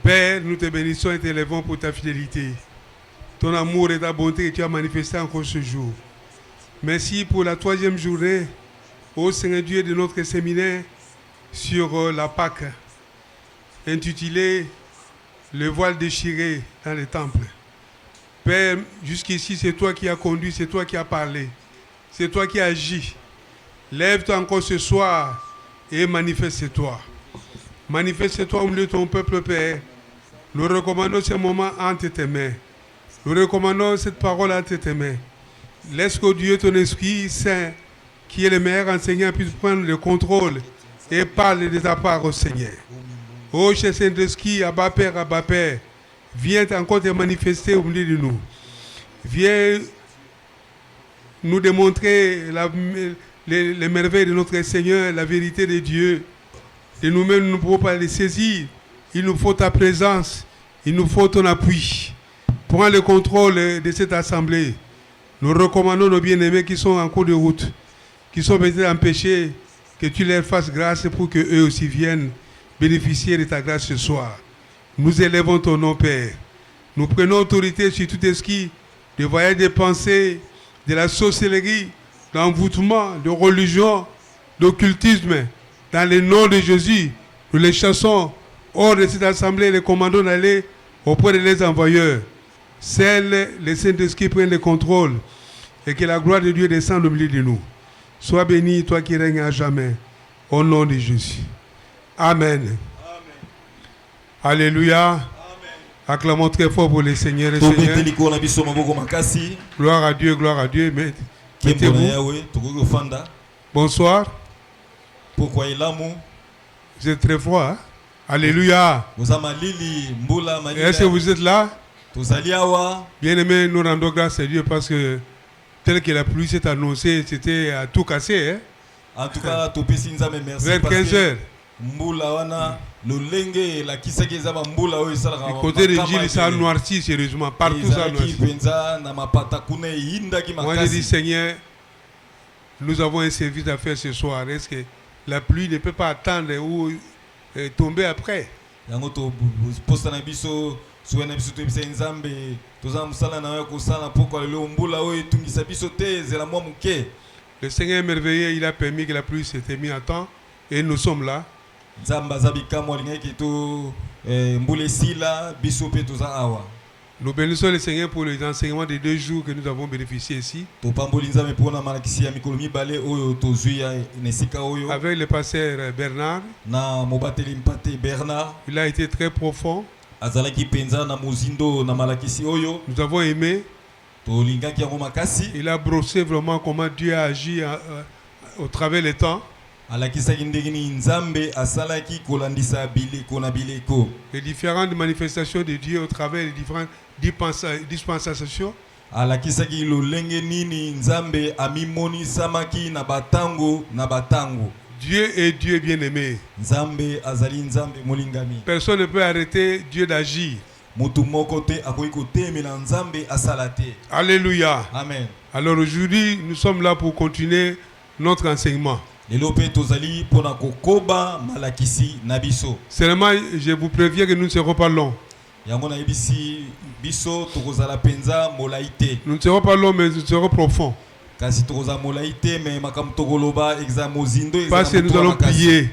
Père, nous te bénissons et t'élèvons pour ta fidélité, ton amour et ta bonté que tu as manifesté encore ce jour. Merci pour la 3e journée, ô Seigneur Dieu, de notre séminaire sur la Pâque, intitulé Le voile déchiré dans les temples. Père, jusqu'ici, c'est toi qui as conduit, c'est toi qui as parlé, c'est toi qui as agi. Lève-toi encore ce soir et manifeste-toi. Manifeste-toi au milieu de ton peuple, Père. Nous recommandons ce moment entre tes mains. Nous recommandons cette parole entre tes mains. Laisse que Dieu, ton Esprit Saint, qui est le meilleur enseignant, puisse prendre le contrôle et parler de ta part au Seigneur. Ô cher Saint-Esprit, Abba Père, viens encore te manifester au milieu de nous. Viens nous démontrer les merveilles de notre Seigneur, la vérité de Dieu. Et nous-mêmes, nous ne pouvons pas les saisir. Il nous faut ta présence, il nous faut ton appui. Prends le contrôle de cette assemblée. Nous recommandons nos bien-aimés qui sont en cours de route, qui sont peut-être empêchés, que tu leur fasses grâce pour qu'eux aussi viennent bénéficier de ta grâce ce soir. Nous élèvons ton nom, Père. Nous prenons autorité sur tout esprit de voyage des pensées, de la sorcellerie, d'envoûtement, de religion, d'occultisme. Dans le nom de Jésus, nous les chassons hors de cette assemblée et les commandons d'aller auprès de les envoyeurs. Celles, les Saint-Esprit prennent le contrôle et que la gloire de Dieu descende au milieu de nous. Sois béni, toi qui règnes à jamais, au nom de Jésus. Amen. Amen. Alléluia. Amen. Acclamons très fort pour le Seigneur et Seigneur. Gloire à Dieu, gloire à Dieu. Mettez-vous. Bonsoir. Pourquoi il amour? Vous êtes très froid, hein? Alléluia. Est-ce que vous êtes là? Bien aimé, nous rendons grâce à Dieu parce que tel que la pluie s'est annoncée, c'était à tout casser. Hein? En tout cas, merci. Vers 15 heures. Le côté de Gilles, ça a noirci sérieusement. Partout ça a noirci. Moi, je dis, Seigneur, nous avons un service à faire ce soir. Est-ce que la pluie ne peut pas attendre ou tomber après? Le Seigneur est merveilleux, il a permis que la pluie s'était mise à temps et nous sommes là. Nous bénissons le Seigneur pour les enseignements des 2 jours que nous avons bénéficié ici. Avec le pasteur Bernard. Il a été très profond. Nous avons aimé. Il a brossé vraiment comment Dieu a agi au travers des temps. Les différentes manifestations de Dieu au travers des différentes dispensations. Dieu est Dieu bien-aimé. Personne ne peut arrêter Dieu d'agir. Alléluia. Amen. Alors aujourd'hui, nous sommes là pour continuer notre enseignement. Seulement, je vous préviens que nous ne serons pas longs. Nous ne serons pas longs, mais nous serons profonds. Parce que nous allons prier.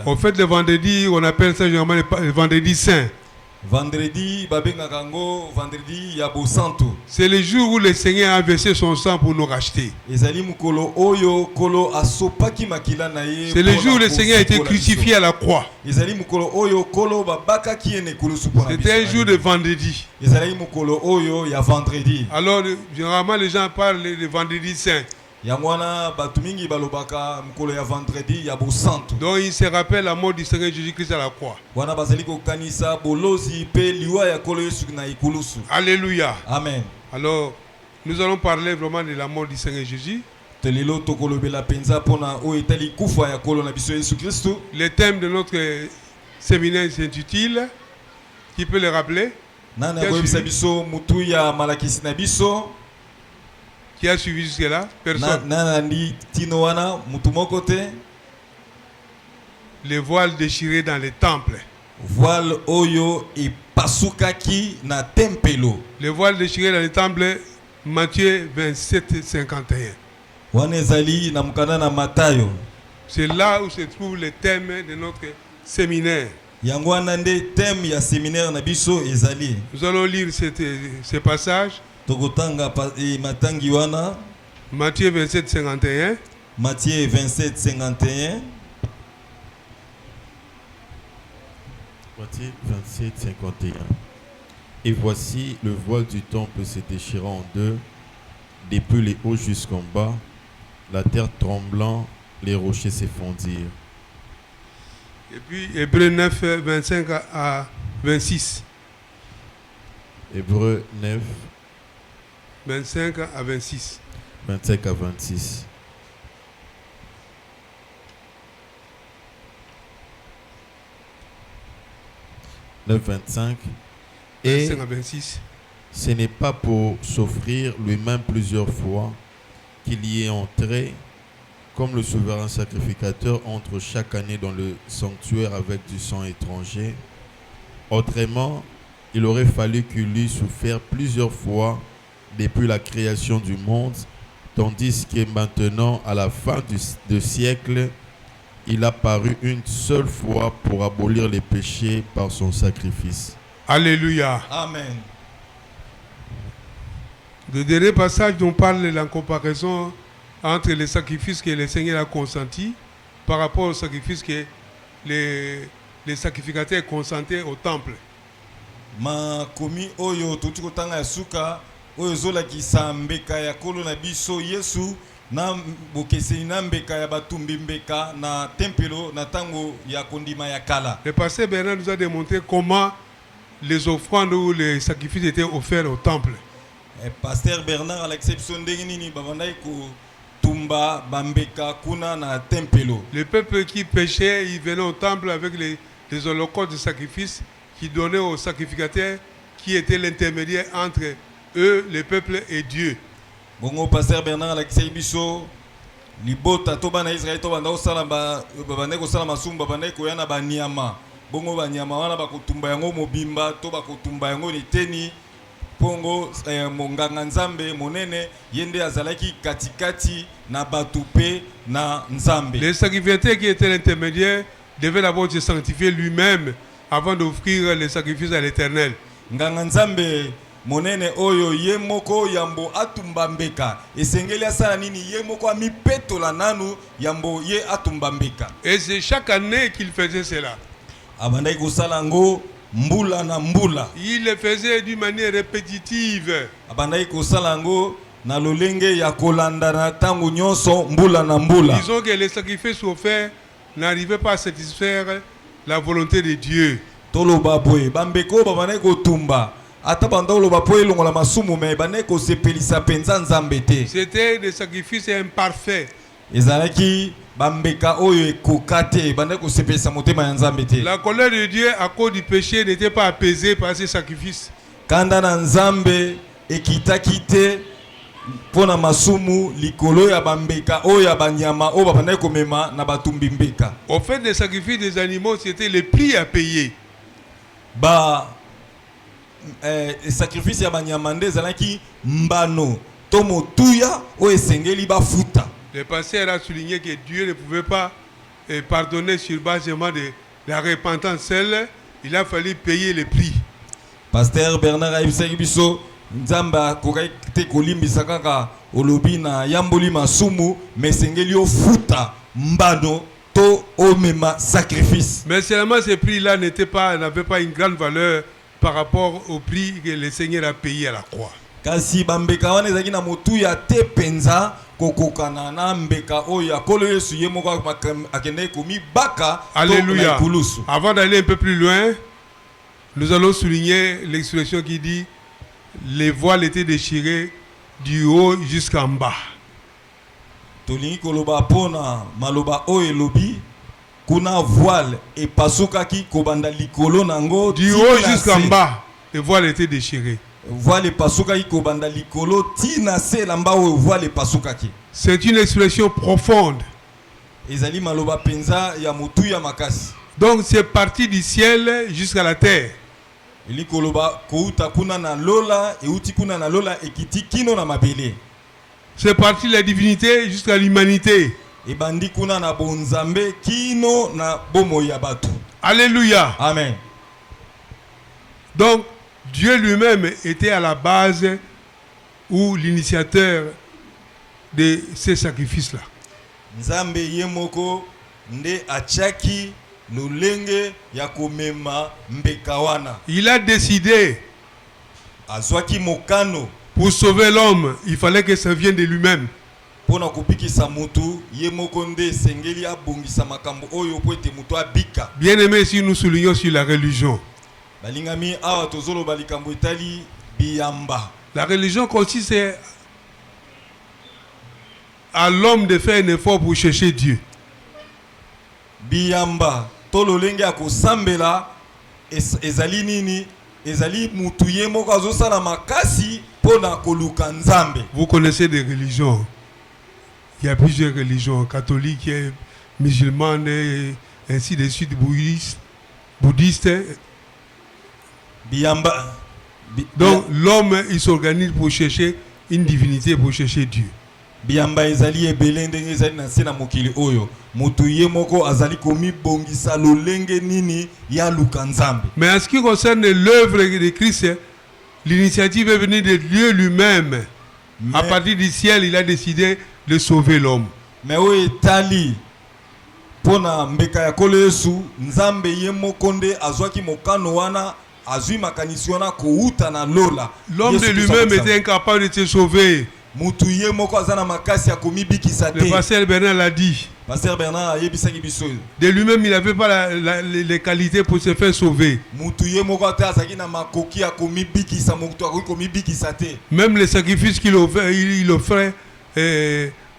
En fait, le vendredi, on appelle ça généralement le vendredi saint. Vendredi Yabosanto. C'est le jour où le Seigneur a versé son sang pour nous racheter. C'est le jour où le Seigneur a été crucifié à la croix. C'était un jour de vendredi. Alors, généralement, les gens parlent de vendredi saint. Donc il se rappelle la mort du Seigneur Jésus-Christ à la croix. Alléluia. Amen. Alors nous allons parler vraiment de la mort du Seigneur Jésus. Le thème de notre séminaire s'intitule, qui peut le rappeler? Qui a suivi jusque-là? Personne. les voiles déchirés dans les temples. Voile oyo et pasukaki na tempelo. Les voiles déchirés dans les temples, Matthieu 27, 51. Wanezali na mukana na Matayo. C'est là où se trouve le thème de notre séminaire. Yangwana nde thème ya séminaire na biso ezali. Nous allons lire ce passage. Tokotanga matangi wana. Matthieu 27, 51. Matthieu 27, 51. Matthieu 27, 51. Et voici le voile du temple se déchirant en deux, depuis les hauts jusqu'en bas, la terre tremblant, les rochers se fondirent. Et puis Hébreux 9, 25 à 26. Hébreux 9, 25 à 26. 25 à 26. « 9,25 Et 25 à 26. ce n'est pas pour s'offrir lui-même plusieurs fois qu'il y est entré comme le souverain sacrificateur entre chaque année dans le sanctuaire avec du sang étranger. Autrement, il aurait fallu qu'il eût souffert plusieurs fois depuis la création du monde, tandis que maintenant, à la fin du siècle, il a paru une seule fois pour abolir les péchés par son sacrifice. » Alléluia. Amen. Le dernier passage dont parle la comparaison entre les sacrifices que le Seigneur a consentis par rapport aux sacrifices que les sacrificateurs consentaient au temple. Ma komi oyo tutikotanga ya suka oyo zolakisa mbeka ya kolo na biso Yesu na bokeseni na mbeka ya batumbi mbeka na tempelo na tango ya kondima ya kala. Le pasteur Bernard nous a démontré comment les offrandes ou les sacrifices étaient offerts au temple. Pasteur Bernard à l'exception ndenge nini babandai ko tumba bambeka kuna na tempelo. Le peuple qui péchait, il venait au temple avec les holocaustes de sacrifice qui donnaient aux sacrificateurs qui étaient l'intermédiaire entre eux, le peuple et Dieu. Bongo pasteur Bernard Alexei biso libota to bana Israël to banda osala babane ko sala masumba babane ko yana banyama bongo banyama wana bakotumba yango mobimba to bakotumba yango liteni pongo monganga nzambe monene yende azalaki katikati na batupe na nzambe. Le sacrificateur qui était l'intermédiaire devait d'abord se sanctifier lui-même avant d'offrir les sacrifices à l'Éternel. Nganga nzambe monene oyo ye moko yambo atumba mbeka esengeli asala nini ye moko amipetola nanu yambo ye atumba mbeka. Et c'est chaque année qu'il faisait cela. Abandai kosala ngo mbula na mbula. Il le faisait d'une manière répétitive. Abandai kosala ngo na lolenge ya kolanda na tango nyonso mbula na mbula. Disons que les sacrifices offerts n'arrivaient pas à satisfaire la volonté de Dieu. Toloba boye bambeko babandai kotumba ata bandolo bapoye longola masumu me bandai ko sepelisa penza nzambe te. C'était des sacrifices imparfaits. Ezalaki bambeka oyo ekokate bandai ko sepelisa motema ya nzambe te. La colère de Dieu à cause du péché n'était pas apaisée par ces sacrifices. Kanda na nzambe ekitaki te pona masumu likolo ya bambeka oyo ya banyama oyo babandai komema na batumbi mbeka. Au fait des sacrifices des animaux, c'était les prix à payer. Sacrifice ya banyama nde ezalaki mbano to motuya oyo esengeli bafuta. Le pasteur a souligné que Dieu ne pouvait pas pardonner sur base de la repentance seule. Il a fallu payer le prix. Pasteur Bernard ayebisaki biso nzambe akoki te kolimbisa kaka olobi na yamboli masumu mais esengeli ofuta mbano to omema sacrifice. Mais seulement ce prix-là n'avait pas une grande valeur par rapport au prix que le Seigneur a payé à la croix. Kasi bambeka wana ezalaki na motuya te penza kokokana na mbeka oyo akolo Yesu ye moko akende komi baka. Alléluia. Avant d'aller un peu plus loin, nous allons souligner l'expression qui dit les voiles étaient déchirées du haut jusqu'en bas. Tolingi koloba pona maloba oyo elobi kuna voile et pasukaki kobanda likolo nango du haut jusqu'en bas. Les voiles étaient déchirées. Voile pasukaki kobanda likolo tina se lamba oyo voile pasukaki. C'est une expression profonde. ezali maloba penza ya mutu ya makasi. Donc c'est parti du ciel jusqu'à la terre. Eli koloba kouta kuna na lola euti kuna na lola ekiti kino na mabele. C'est parti de la divinité jusqu'à l'humanité. Ebandi kuna na bonzambe kino na bomo ya batu. Alléluia. Amen. Donc Dieu lui-même était à la base ou l'initiateur de ces sacrifices-là. Nzambe yemoko nde achaki lolenge ya komema mbekawana. Il a décidé, Azwaki mokano pour sauver l'homme, il fallait que ça vienne de lui-même. pona kopikisa mutu yemoko nde sengeli abongisa makambo oyo po ete mutu abika. Bien aimé, si nous soulignons sur la religion. Balingami awa tozolo balikambo etali biyamba. La religion consiste à l'homme de faire un effort pour chercher Dieu. Biyamba tolo lenge akosambela ezali nini ezali mutu ye moko azosala makasi pona koluka nzambe. Vous connaissez des religions. Il y a plusieurs religions, catholiques, musulmanes, et ainsi de suite, bouddhistes. Biyamba. Donc l'homme, il s'organise pour chercher une divinité, pour chercher Dieu. Biyamba ezali ebele ndenge ezali na se na mokili oyo mutu ye moko azali komibongisa lolenge nini ya luka nzambe. Mais en ce qui concerne l'œuvre de Christ, l'initiative est venue de Dieu lui-même. À partir du ciel, il a décidé de sauver l'homme. Mais oyo etali pona mbeka ya kolo Yesu nzambe ye moko nde azwaki mokano wana azwi makanisi wana kouta na lola. L'homme de lui-même était incapable de se sauver. Mutu ye moko azana makasi ya komibikisa te. Le pasteur Bernard l'a dit. Pasteur Bernard ayebisaki biso. De lui-même, il n'avait pas les qualités pour se faire sauver. Mutu ye moko ata azaki na makoki ya komibikisa mutu akoki komibikisa te. Même les sacrifices qu'il offrait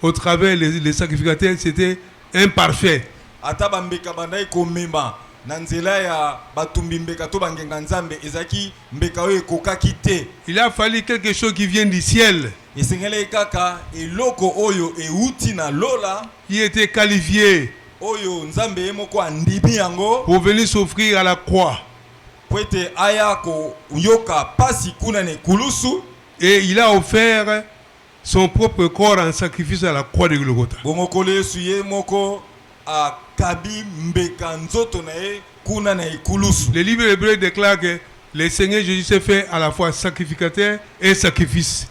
au travers les sacrificateurs, c'était imparfait. Ata bambeka bandai komema na nzela ya batumbi mbeka to bangenga nzambe ezaki mbeka oyo ekokaki te. Il a fallu quelque chose qui vient du ciel. Esengele kaka eloko oyo euti na lola qui était qualifié oyo nzambe ye moko andimi yango pour venir s'offrir à la croix. Pwete aya ko yoka pasi kuna ne kulusu. Et il a offert son propre corps en sacrifice à la croix de Golgotha. Bongo kole Yesu ye moko akabi mbeka nzoto na ye kuna na ikulusu. Le livre hébreu déclare que le Seigneur Jésus s'est fait à la fois sacrificateur et sacrifice.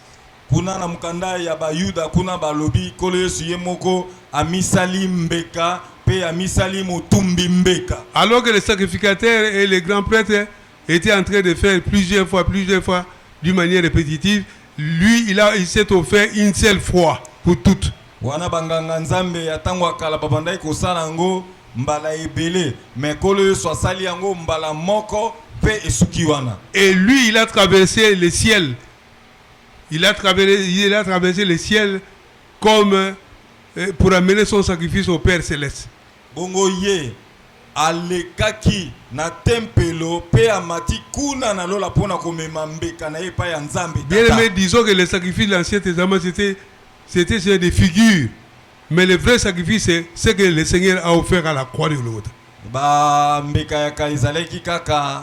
Kuna na mukanda ya bayuda kuna balobi kolo Yesu ye moko amisali mbeka pe amisali motumbi mbeka. Alors que les sacrificateurs et les grands prêtres étaient en train de faire plusieurs fois, d'une manière répétitive, lui, il s'est offert une seule fois pour toutes. Wana banganga nzambe ya tango akala babandai kosala ngo mbala ebele mais kolo Yesu asali yango mbala moko pe esuki wana. Et lui, il a traversé le ciel. Il a traversé le ciel comme pour amener son sacrifice au Père Céleste. Bongo ye alekaki na tempelo pe amati kuna na lola pona komema mbeka na epa ya nzambe. Bien aimé, disons que les sacrifices de l'Ancien Testament c'était sur des figures. Mais le vrai sacrifice, c'est que le Seigneur a offert à la croix de Golgotha. Ba mbeka ya kaizaleki kaka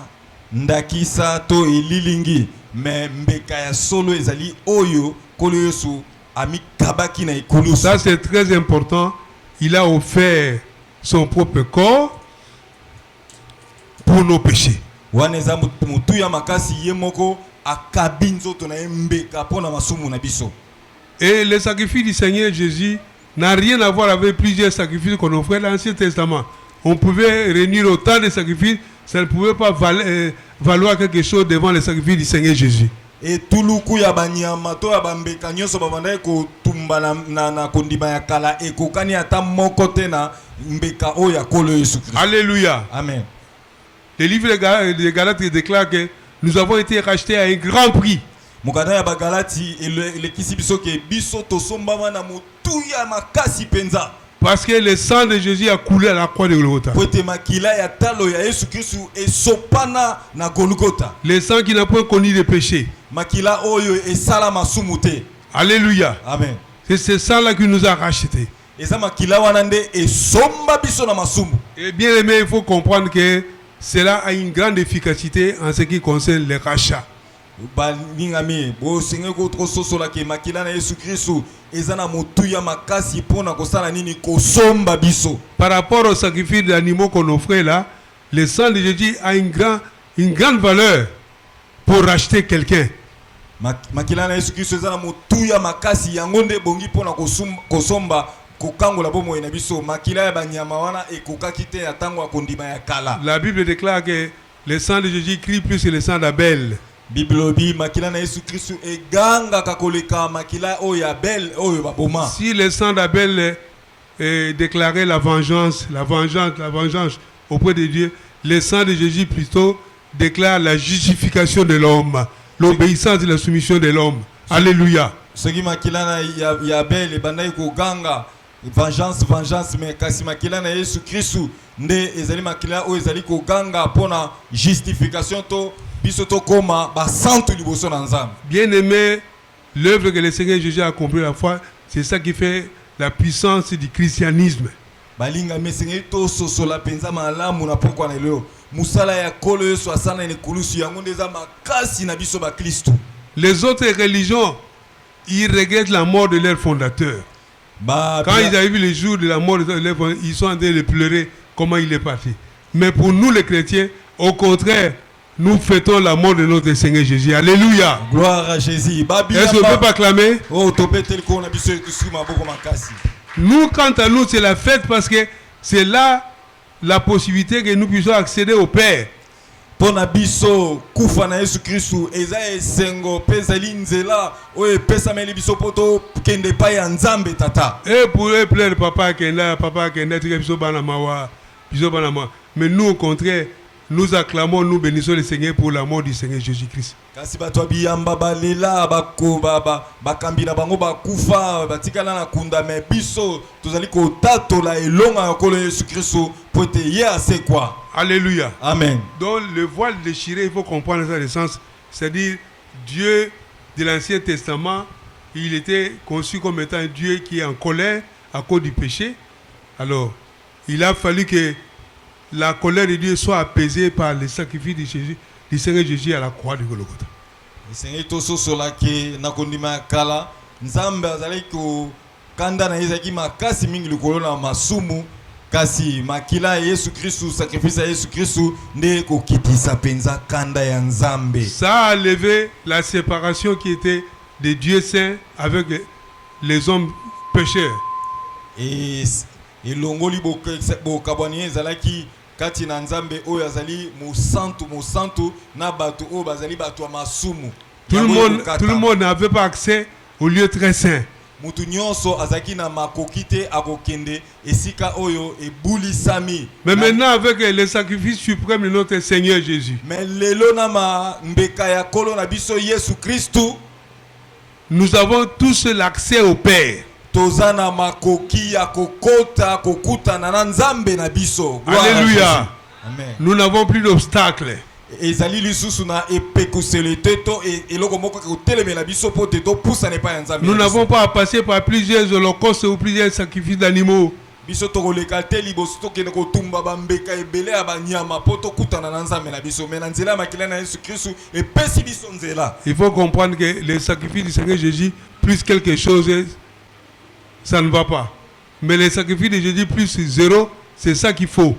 ndakisa to ililingi. Mais mbeka ya solo ezali oyo kolo Yesu ami kabaki na ikulusu. Ça c'est très important. Il a offert son propre corps pour nos péchés. Wana eza mutu ya makasi ye moko akabi nzoto na mbeka pona masumu na biso. Et le sacrifice du Seigneur Jésus n'a rien à voir avec plusieurs sacrifices qu'on offrait dans l'Ancien Testament. On pouvait réunir autant de sacrifices, ça ne pouvait pas valoir quelque chose devant le sacrifice du Seigneur Jésus. Et tuluku ya banyama to ya bambeka nyonso babandai ko tumba na kondima ya kala ekokani ata moko te na mbeka oyo ya kolo Yesu Christ. Alléluia. Amen. Le livre de Galates déclare que nous avons été rachetés à un grand prix. Mukanda ya bagalati elekisi biso ke biso tosombama na mutu ya makasi penza. Parce que le sang de Jésus a coulé à la croix de Golgotha. Pote makila ya talo ya Yesu Kristu esopana na Golgotha. Le sang qui n'a point connu de péché. Makila oyo esala masumu te. Alléluia. Amen. C'est ce sang-là qui nous a rachetés. eza makila wana nde esomba biso na masumu. Et bien aimé, il faut comprendre que cela a une grande efficacité en ce qui concerne les rachats. Balingami bosenga ko trososola ke makila na Yesu Kristo eza na motuya makasi pona kosala nini kosomba biso. Par rapport au sacrifice d'animaux qu'on offrait là, le sang de Jésus a une grande valeur pour racheter quelqu'un. Makila na Yesu Kristo eza na motuya makasi yango nde bongi pona kosomba kokangola bomo na biso makila ya banyama wana ekokaki te ya tango akondima ya kala. La Bible déclare que le sang de Jésus crie plus que le sang d'Abel. Bible makila na Yesu Kristo eganga kakoleka makila oyo Abel oyo baboma. Si le sang d'Abel déclarait la vengeance auprès de Dieu, le sang de Jésus plutôt déclare la justification de l'homme, l'obéissance et la soumission de l'homme. Alléluia. Ce qui makila na ya Abel ebandai ko ganga vengeance mais kasi makila na Yesu Kristo nde ezali makila oyo ezali ko ganga pona justification to biso to koma ba santo liboso na Nzambe. Bien aimé, l'œuvre que le Seigneur Jésus a accomplie la foi, c'est ça qui fait la puissance du christianisme. Balinga mesengi to sosola penza malamu na pokwa na leo musala ya kolo Yesu asana ne kulusu yango ndeza makasi na biso ba Kristo. Les autres religions, ils regrettent la mort de leur fondateur. Quand ils avaient vu le jour de la mort de leur fondateur, ils sont en train de pleurer comment il est parti. Mais pour nous les chrétiens, au contraire, nous fêtons la mort de notre Seigneur Jésus. Alléluia. Gloire à Jésus. Est-ce qu'on peut pas acclamer? Nous, quant à nous, c'est la fête parce que c'est là la possibilité que nous puissions accéder au Père. Pona biso kufa na Yesu Kristo eza esengo pezali nzela oyo epesameli biso poto kende pa ya Nzambe tata. Et pour eux plaire papa kenda biso bana mawa mais nous au contraire nous acclamons, nous bénissons le Seigneur pour la mort du Seigneur Jésus-Christ. Kasi bato biyamba balela bakambi na bango bakufa batikala na kunda me biso tozali ko tatola elonga ya kolo Yesu Kristo pote ye ase quoi. Alléluia. Amen. Donc le voile déchiré, il faut comprendre ça le sens, c'est-à-dire Dieu de l'Ancien Testament, il était conçu comme étant un Dieu qui est en colère à cause du péché. Alors, il a fallu que la colère de Dieu soit apaisée par le sacrifice de Jésus, du Seigneur Jésus à la croix du Golgotha. Le Seigneur toso solake na kondima kala Nzambe azali ko kanda na ezaki makasi mingi likolo na masumu kasi makila Yesu Kristo sacrifice à Yesu Kristo nde ko kitisa penza kanda ya Nzambe. Ça a levé la séparation qui était de Dieu saint avec les hommes pécheurs. Et longoli bokabwani ezalaki kati na Nzambe oyo azali mosantu na bato oyo bazali bato masumu. Tout le monde n'avait pas accès au lieu très saint. Mutu nyonso azaki na makokite akokende esika oyo ebulisami. Mais maintenant avec le sacrifice suprême de notre Seigneur Jésus. Mais lelo na ma mbeka ya kolo na biso Yesu Kristo, nous avons tous l'accès au Père. Tozana makoki ya kokota kokutana na Nzambe na biso. Alléluia. Amen. Nous n'avons plus d'obstacles. Ezali lisusu na epekuselete to eloko moko ko telemela biso pote to poussa ne pas Nzambe. Nous n'avons pas à passer par plusieurs holocaustes ou plusieurs sacrifices d'animaux. Biso to koleka te liboso to kene ko tumba bambeka ebele ya banyama poto kutana na Nzambe na biso mais na nzela makila na Yesu Kristo epesi biso nzela. Il faut comprendre que le sacrifice du Seigneur Jésus plus quelque chose ça ne va pas. Mais le sacrifice de Jésus plus zéro, c'est ça qu'il faut.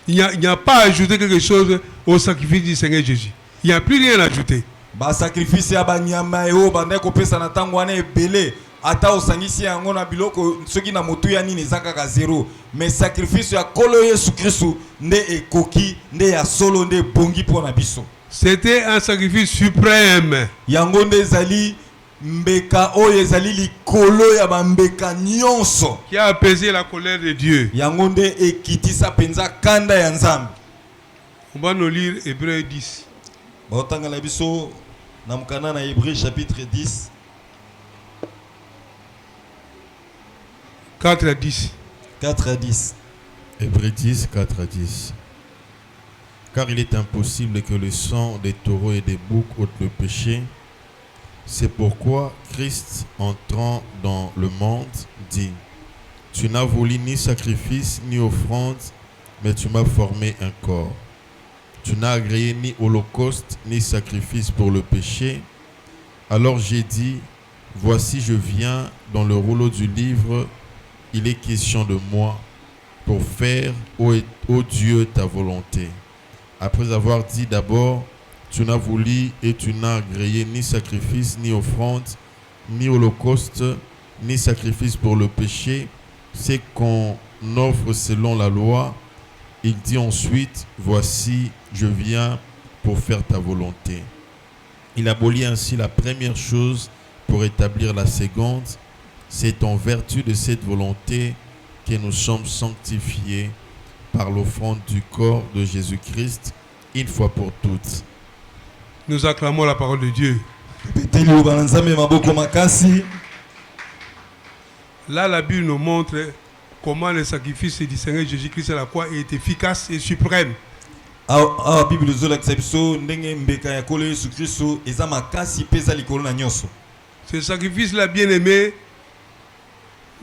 Il n'y a pas à ajouter quelque chose au sacrifice du Seigneur Jésus. Il n'y a plus rien à ajouter. Ba sacrifice ya banyama eo bande ko pesa na tango wana ebele ata osangisi yango na biloko soki na motu ya nini zaka ka zéro mais sacrifice ya kolo Yesu Kristo nde ekoki nde ya solo nde bongi pona biso. C'était un sacrifice suprême. Yango nde zali mbeka oyo ezali likolo ya bambeka nyonso qui a apaisé la colère de Dieu. Yango nde ekitisa penza kanda ya Nzambe. On va nous lire Hébreux 10. Baotanga na biso na mukana na Hébreux chapitre 10 4 à 10. 4 à 10. Hébreux 10, 4 à 10. Car il est impossible que le sang des taureaux et des boucs ôte le péché. C'est pourquoi Christ, entrant dans le monde, dit: Tu n'as voulu ni sacrifice ni offrande, mais tu m'as formé un corps. Tu n'as agréé ni holocauste ni sacrifice pour le péché. Alors j'ai dit, voici je viens, dans le rouleau du livre, il est question de moi, pour faire, ô Dieu, ta volonté. Après avoir dit d'abord, tu n'as voulu et tu n'as agréé ni sacrifice, ni offrande, ni holocauste, ni sacrifice pour le péché, c'est qu'on offre selon la loi. Il dit ensuite, voici, je viens pour faire ta volonté. Il abolit ainsi la première chose pour établir la seconde. C'est en vertu de cette volonté que nous sommes sanctifiés par l'offrande du corps de Jésus-Christ, une fois pour toutes. Nous acclamons la parole de Dieu. Là, la Bible nous montre comment le sacrifice du Seigneur Jésus-Christ à la croix est efficace et suprême. Ce sacrifice-là, bien aimé,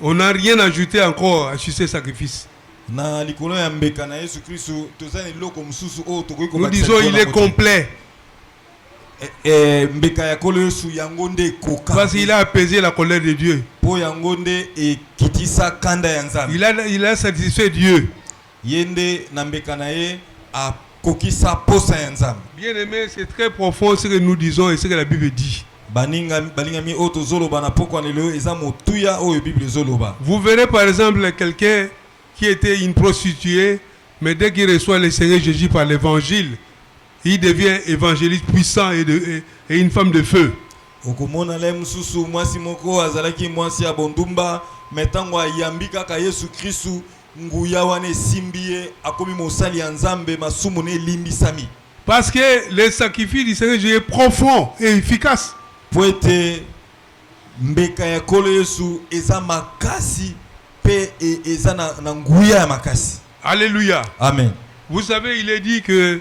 on n'a rien ajouté encore à ce sacrifice. Nous disons il est complet. Parce qu'il a apaisé la colère de Dieu. Il a satisfait Dieu. Bien aimé, c'est très profond ce que nous disons et ce que la Bible dit. Vous verrez par exemple quelqu'un qui était une prostituée, mais dès qu'il reçoit le Seigneur Jésus par l'évangile, il devient évangéliste puissant et une femme de feu. Parce que le sacrifice du Seigneur Jésus est profond et efficace. Alléluia. Amen. Vous savez, il est dit que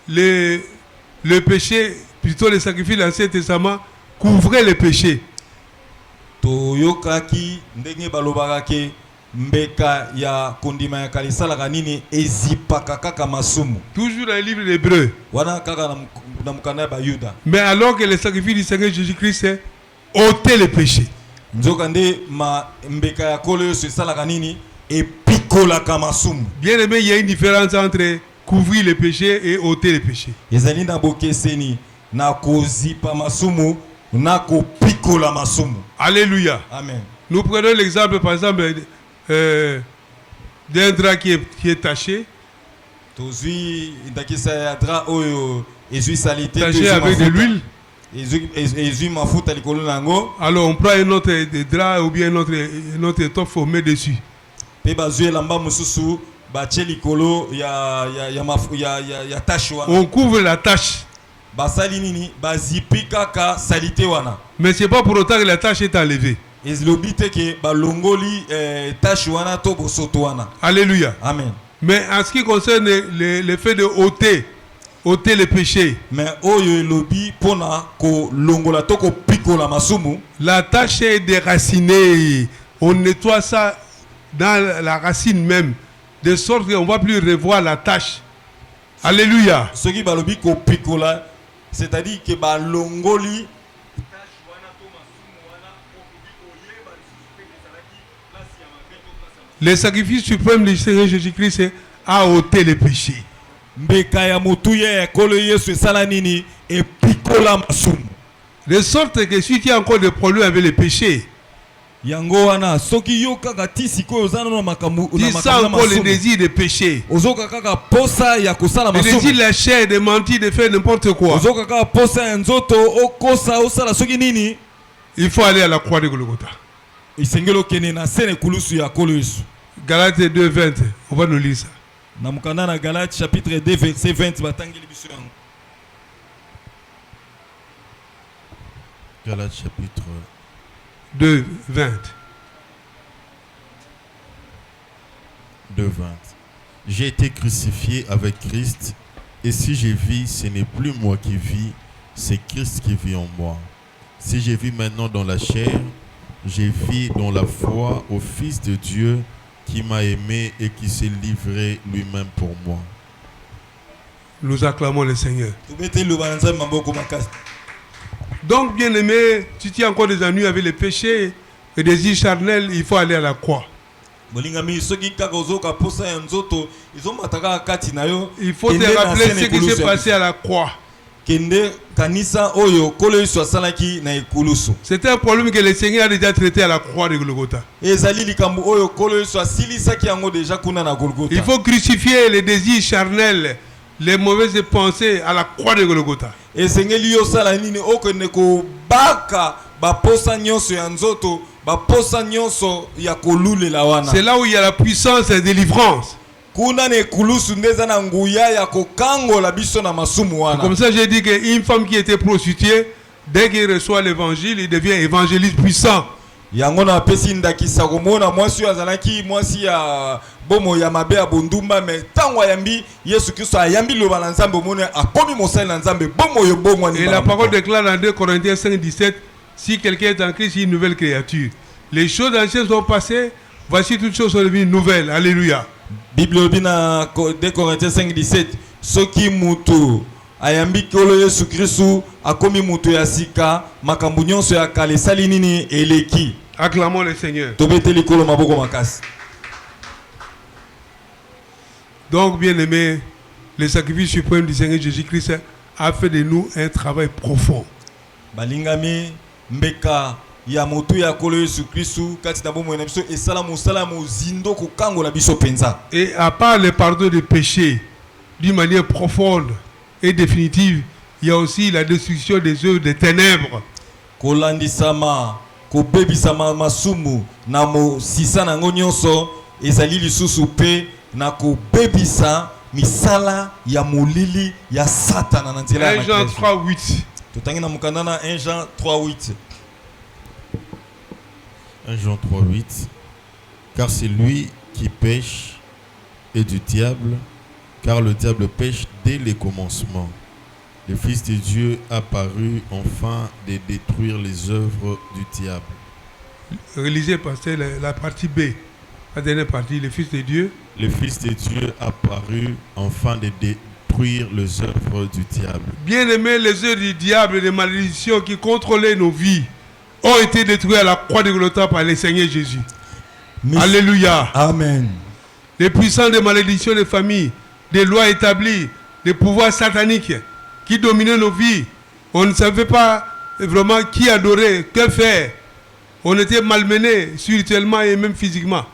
le péché, plutôt le sacrifice de l'Ancien Testament, couvrait le péché. Toujours dans le livre d'Hébreux. Mais alors que le sacrifice du Seigneur Jésus-Christ ôtait le péché. Bien aimé, il y a une différence entre couvrir le péché et ôter le péché. Alléluia. Amen. Nous prenons l'exemple par exemple d'un drap qui est taché. Taché avec de l'huile. Alors on prend un autre drap ou bien une autre étoffe, on met dessus. On couvre la tache. Mais ce n'est pas pour autant que la tache est enlevée. Alléluia. Amen. Mais en ce qui concerne le fait de ôter le péché, la tache est déracinée. On nettoie ça dans la racine même, de sorte qu'on ne va plus revoir la tache. Alléluia. C'est-à-dire que l'ongoli le sacrifice suprême du Seigneur Jésus-Christ a ôté le péché. De sorte que si tu as encore des problèmes avec le péché, tu sens encore le désir de pécher, le désir de la chair, de mentir, de faire n'importe quoi. Il faut aller à la croix de Golgotha. Galates 2, 20. On va nous lire ça. Galates chapitre 2 verset 20. Galates chapitre 2, 20. 2, 20. J'ai été crucifié avec Christ, et si je vis, ce n'est plus moi qui vis, c'est Christ qui vit en moi. Si je vis maintenant dans la chair, j'ai vu dans la foi au Fils de Dieu qui m'a aimé et qui s'est livré lui-même pour moi. Nous acclamons le Seigneur. Tobete loba nzambe maboko makasi. Donc, bien-aimé, si tu as encore des ennuis avec les péchés et des désirs charnels, il faut aller à la croix. Bolingami soki kaka ozoka posa ya nzoto izomataka kati na yo. Il faut te rappeler ce qui s'est passé à la croix. Kende kanisa oyo kolo yesu asalaki na ekulusu. C'était un problème que le Seigneur a déjà traité à la croix de Golgotha. Ezali likambo oyo kolo yesu asilisaki yango déjà kuna na Golgotha. Il faut crucifier les désirs charnels, les mauvaises pensées à la croix de Golgotha. Esengeli yo sala nini okende ko baka baposa nyonso ya nzoto baposa nyonso ya kolulela wana. C'est là où il y a la puissance et la délivrance. Kuna ne kulusu ndeza na nguya ya kokangola biso na masumu wana. Comme ça j'ai dit qu'une femme qui était prostituée, dès qu'il reçoit l'évangile, il devient évangéliste puissant. Yango na pesi ndakisa komona mwasi azalaki mwasi ya bomo ya mabe ya bondumba me tango yambi Yesu Kristo ayambi loba na nzambe mona akomi mosali na nzambe bomo yo bomo ni. Et la parole déclare dans 2 Corinthiens 5:17, si quelqu'un est en Christ, il est une nouvelle créature. Les choses anciennes sont passées, voici toutes choses sont devenues nouvelles. Alléluia. Bible bina 2 Corinthiens 5:17 soki mutu ayambi kolo Yesu Kristo akomi mutu ya sika makambu nyonso ya kale sali nini eleki. Acclamons le Seigneur. Tobeteli kolo maboko makasi. Donc, bien-aimés, le sacrifice suprême du Seigneur Jésus-Christ a fait de nous un travail profond. Balingami mbeka ya motu ya kolo Yesu Kristo kati na bomo na biso esala musala mozindo kokangola biso penza. Et à part le pardon des péchés, d'une manière profonde et définitive, il y a aussi la destruction des œuvres des ténèbres. Kolandisama kobebisama masumu na mo sisa nango nyonso ezali lisusu pe na kobebisa misala ya molili ya satana na nzela ya 1 Jean 3:8. totangi na mukanda na 1 Jean 3:8. 1 Jean 3:8. Car c'est lui qui pêche et du diable, car le diable pêche dès les commencements. Le Fils de Dieu apparut enfin de détruire les œuvres du diable. Réalisez, pasteur, la partie B, la dernière partie, le Fils de Dieu. Le Fils de Dieu apparut enfin de détruire les œuvres du diable. Bien aimé, les œuvres du diable et les malédictions qui contrôlaient nos vies ont été détruites à la croix de Golgotha par le Seigneur Jésus. Alléluia. Amen. Les puissances des malédictions des familles, des lois établies, des pouvoirs sataniques qui dominaient nos vies. On ne savait pas vraiment qui adorer, que faire. On était malmenés spirituellement et même physiquement.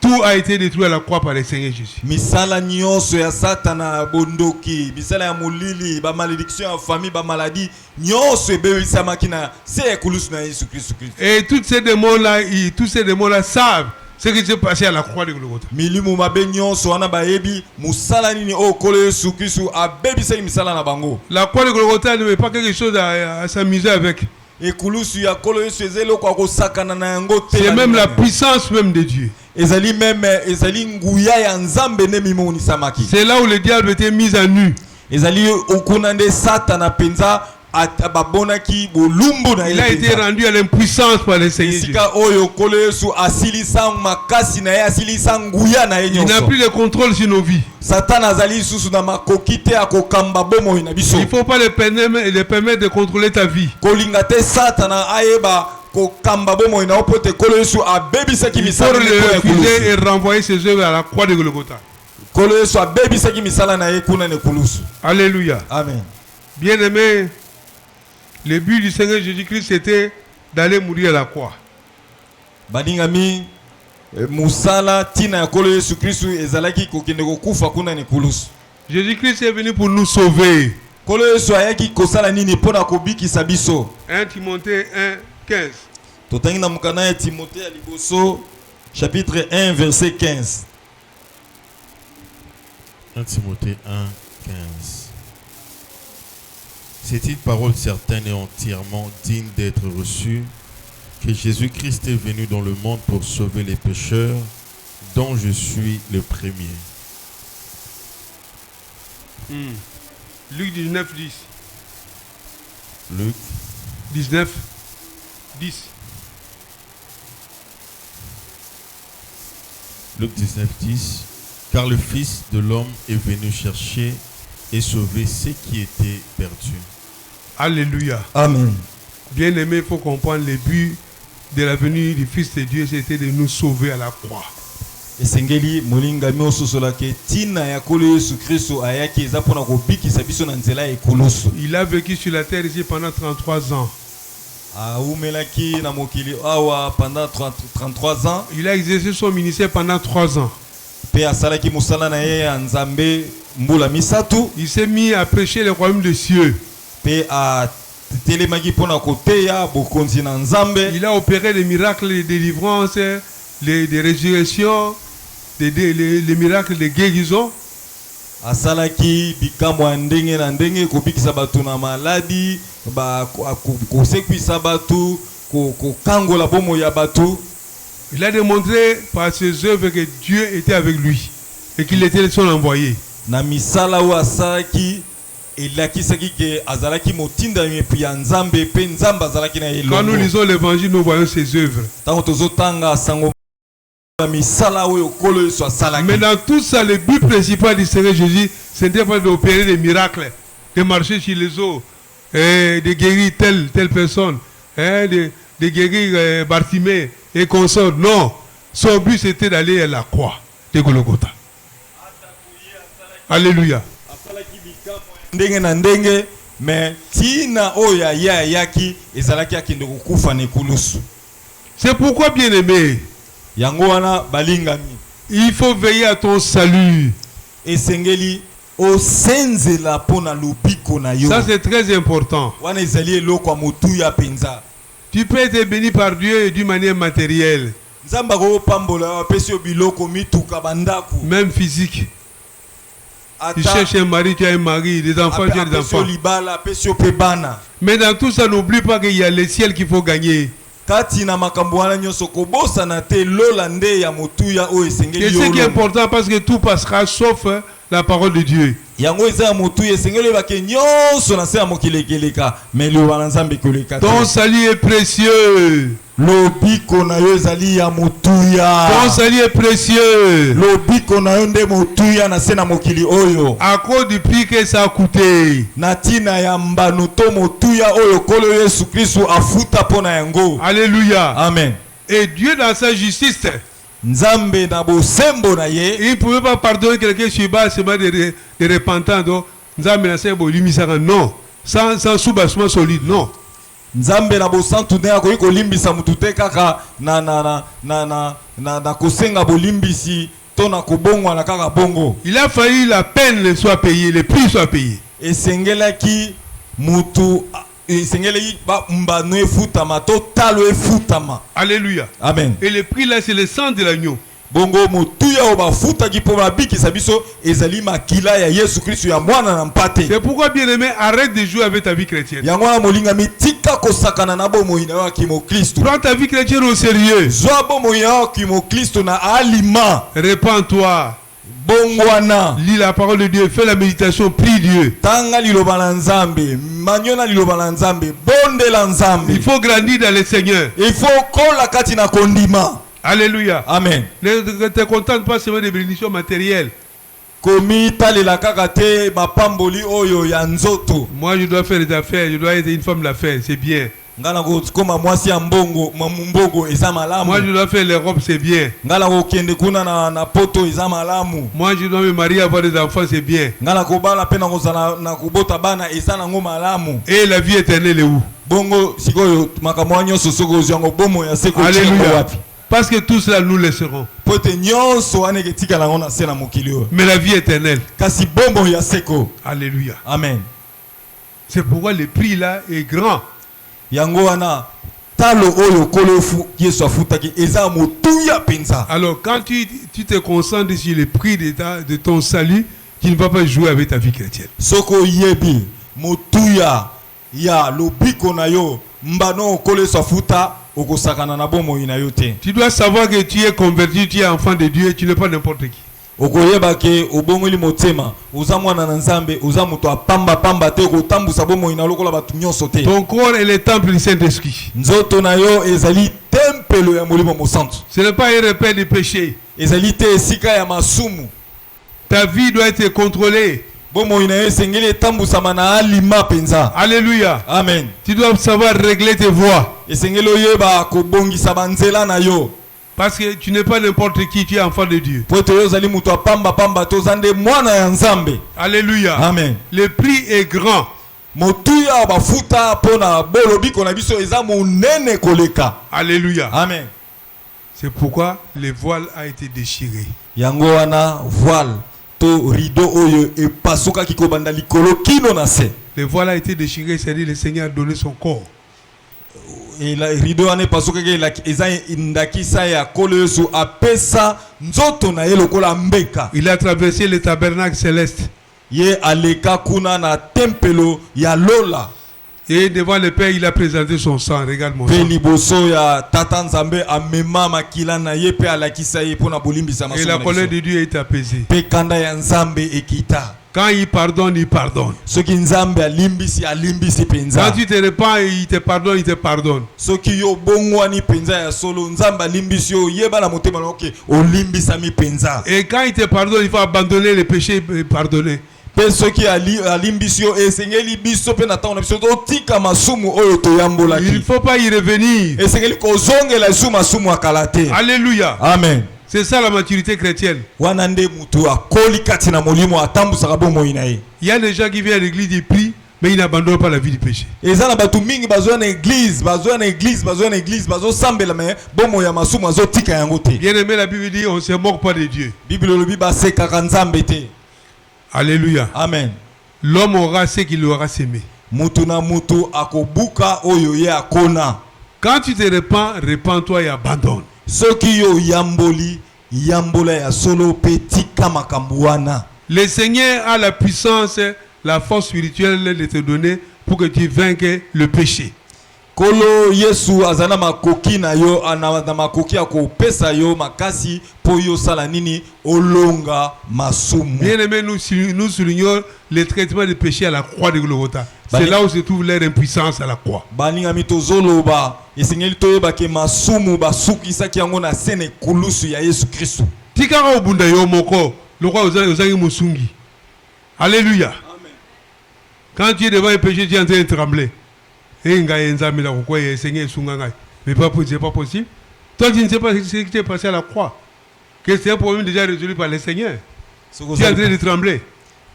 Tout a été détruit à la croix par le Seigneur Jésus. Misala nyonso ya satana bondoki, misala ya mulili, ba malédiction ya famille, ba maladie, nyonso ebebisama kina se ekulusu na Yesu Kristo. Et tous ces démons-là savent ce qui s'est passé à la croix de Golgotha. Milimu mabe nyonso wana bayebi musala nini o kolo Yesu Kristo abebisa misala na bango. La croix de Golgotha ne veut pas quelque chose à s'amuser avec. Ekulusu ya kolo Yesu ezelo kwa kosakana na yango te. C'est même la puissance même de Dieu. Ezali même ezali nguya ya nzambe ne mimoni samaki. C'est là où le diable était mis à nu. Ezali okunande satana penza atababonaki bolumbu na il a été rendu à l'impuissance par le Seigneur. Sika oyo kolo Yesu asilisa makasi na ye asilisa nguya na ye nyonso. Il n'a plus de contrôle sur nos vies. Satan azali susu na makokite akokamba bomo na biso. Il faut pas le permettre de contrôler ta vie. Kolinga te satana ayeba kokamba bomo na opote kolo Yesu abebisaki misala. Il faut le refuser et renvoyer ses œuvres à la croix de Golgotha. Kolo Yesu abebisaki misala na ye kuna ne kulusu. Alléluia. Amen. Bien-aimé, le but du Seigneur Jésus-Christ c'était d'aller mourir à la croix. Badingami musala tina ya kolo Yesu Kristo ezalaki kokende kokufa kuna ne kulusu. Jésus-Christ est venu pour nous sauver. Kolo Yesu ayaki kosala nini pona kobikisa biso. 1 Timothée 1:15. Totangi na mukana ya Timothée ya liboso chapitre 1 verset 15. 1 Timothée 1:15. C'est une parole certaine et entièrement digne d'être reçue, que Jésus-Christ est venu dans le monde pour sauver les pécheurs, dont je suis le premier. Luc 19:10. Luc 19:10. Luc 19, 10. Car le Fils de l'homme est venu chercher et sauver ceux qui étaient perdus. Alléluia. Amen. Bien aimé, il faut comprendre le but de la venue du Fils de Dieu, c'était de nous sauver à la croix. Esengeli molinga mi ososola ke tina ya kolo Yesu Kristo ayaki eza pona kobikisa biso na nzela ya ekoloso. Il a vécu sur la terre ici pendant 33 ans. Aumelaki na mokili awa pendant 33 ans. Il a exercé son ministère pendant 3 ans. Pe asalaki musala na ye ya Nzambe mbula misatu. Il s'est mis à prêcher le royaume des cieux. Pe a telemaki pona koteya bokonzi na Nzambe. Il a opéré des miracles de délivrance, des résurrections, les miracles de guérison. Asalaki bikambo ya ndenge na ndenge kobikisa batu na maladi ba kosekwisa batu kokangola bomo ya batu. Il a démontré par ses œuvres que Dieu était avec lui et qu'il était son envoyé. Na misala wa asalaki elakisaki ke azalaki motinda yepi ya Nzambe pe Nzambe azalaki na elongo. Quand nous lisons l'évangile, nous voyons ses œuvres. Tango tozotanga sango misala oyo kolo Yesu asalaki. Mais dans tout ça, le but principal du Seigneur Jésus, ce n'était pas d'opérer des miracles, de marcher sur les eaux, de guérir telle personne, de guérir Bartimée et consorts. Non, son but c'était d'aller à la croix de Golgotha. Alléluia. Ndenge na ndenge mais tina oya ya yaki ezalaki akende kokufa na ekulusu. C'est pourquoi, bien aimé, yango wana balingami, il faut veiller à ton salut. Esengeli osenzela pona lubiko na yo. Ça c'est très important. Wana ezali eloko motuya penza. Tu peux être béni par Dieu d'une manière matérielle, Nzamba ko pambola apesi biloko mituka bandaku. même physique. Tu cherches un mari, tu as un mari, des enfants, tu as des enfants. Mais dans tout ça, n'oublie pas qu'il y a le ciel qu'il faut gagner. Et c'est ce qui est important parce que tout passera sauf la parole de Dieu. Ton salut est précieux. Ton salut est précieux. À cause du prix que ça a coûté. Alléluia. Amen. Et Dieu dans sa justice, Nzambe na bosembo na ye, il ne pouvait pas pardonner quelqu'un sur base de repentant. Donc, Nzambe na sa non, sans soubassement solide, non. Nzambe na bosantu ne akoki kolimbisa mutu te kaka na kosenga bolimbisi to na kobongwa na kaka bongo. Il a fallu la peine soit payée, le prix soit payé. Esengelaki mutu esengelaki ba mbano efutama to talo efutama. Alléluia. Amen. Et le prix là c'est le sang de l'agneau. Bongo mutuya obafuta ki pona bikisa biso ezali makila ya Yesu Kristo ya mwana na mpate. C'est pourquoi, bien aimé, arrête de jouer avec ta vie chrétienne. Yango na molinga mitika kosakana na bomo ina wa kimo Kristo. Prends ta vie chrétienne au sérieux. Zwa bomo ya kimo Kristo na alima. Répands-toi. Bongwana. Lis la parole de Dieu, fais la méditation, prie Dieu. Tanga liloba la Nzambe, manyona liloba la Nzambe, bonde la Nzambe. Il faut grandir dans le Seigneur. Il faut kola kati na kondima. Alléluia. Amen. Ne te contente pas seulement des bénédictions matérielles. Komi tali la kakate mapamboli oyo ya nzoto. Moi je dois faire des affaires, je dois être une femme d'affaires, c'est bien. Ngala ko koma mwasi ya mbongo, mamumbongo eza malamu. Moi je dois faire l'Europe, c'est bien. Ngala ko kende kuna na poto eza malamu. Moi je dois me marier, avoir des enfants, c'est bien. Ngala ko bala pena ko zala na kubota bana eza na ngo malamu. Et la vie éternelle est où? Bongo sikoyo makamwa nyoso soko yango bomo ya seko. Alléluia. Parce que tout cela nous laisserons. Mais la vie éternelle. Alléluia. Amen. C'est pourquoi le prix là est grand. Alors quand tu te concentres sur le prix de ton salut, tu ne vas pas jouer avec ta vie chrétienne. Soko yebi motuya ya lobiko na yo mbano kole safuta. Tu dois savoir que tu es converti, tu es enfant de Dieu, tu n'es pas n'importe qui. Ton corps est le temple du Saint-Esprit. tempelo ya molimo mosantu. Ce n'est pas un repère de péché. Ezali te esika ya masumu. Ta vie doit être contrôlée. Bomoi na yo esengeli etambusama na alima penza. Alléluia. Amen. Tu dois savoir régler tes voies. Esengeli oyeba kobongisa banzela na yo. Parce que tu n'es pas n'importe qui, tu es enfant de Dieu. Po ete yo ozali mutu apamba pamba to zande mwana ya Nzambe. Alléluia. Amen. Le prix est grand. Motuya bafuta pona bolobi kona biso eza monene koleka. Alléluia. Amen. C'est pourquoi le voile a été déchiré. Yango wana voile to rideau oyo epasuka kikobanda likolo kino na se. Le voile a été déchiré, c'est-à-dire le Seigneur a donné son corps. Et la rideau wana epasuka ke la eza ndakisa ya kolo yesu apesa nzoto na ye lokola mbeka. Il a traversé le tabernacle céleste. Ye aleka kuna na tempelo ya lola. Et devant le Père, il a présenté son sang. Regarde mon Pe sang. liboso ya tata Nzambe amema makila na ye pe alakisa ye pona bolimbisa Et la colère de Dieu est apaisée. Pe kanda ya Nzambe ekita. Quand il pardonne, il pardonne. Soki Nzambe alimbisi penza. Quand tu te repens et il te pardonne, il te pardonne. Soki yo bongwani penza ya solo Nzambe alimbisi yo yeba na motema na oke olimbisa mi penza. Et quand il te pardonne, il faut abandonner les péchés et pardonner. Pe soki alimbisi yo esengeli biso pe na tango na biso otika masumu oyo toyambolaki. Il ne faut pas y revenir. Esengeli kozongela esu masumu akalate. Alléluia. Amen. C'est ça la maturité chrétienne. Wana nde mutu akoli kati na molimo atambusaka bomoi na ye. Il y a des gens qui viennent à l'église, ils prient, mais ils n'abandonnent pas la vie du péché. Eza na batu mingi bazwa na église, bazo sambela me bomoi ya masumu azotika yango te. Bien aimé, la Bible dit on ne se moque pas de Dieu. Bible lobi basekaka Nzambe te. Alléluia. Amen. L'homme aura ce qu'il aura semé. Mutu na mutu akobuka oyo ye akona. Quand tu te repens, repens-toi et abandonne. Soki yo yamboli, yambola ya solo petika makambu wana. Le Seigneur a la puissance, la force spirituelle de te donner pour que tu vainques le péché. Kolo Yesu azana makoki na yo na makoki akopesa yo makasi po yo sala nini olonga masumu. Bien aimé, nous soulignons le traitement du péché à la croix de Golgotha. C'est là où se trouve leur impuissance à la croix. Baninga mitozoloba esengeli toyeba ke masumu basukisaki yango na sene kulusu ya Yesu Kristo. Tikara obunda yo moko, le roi ozangi musungi. Alléluia. Amen. Quand tu es devant un péché, tu es en train de trembler. Mais pas c'est pas possible. Toi, tu ne sais pas ce qui t'est passé à la croix. Que c'est un problème déjà résolu par le Seigneur. Tu es en train de trembler.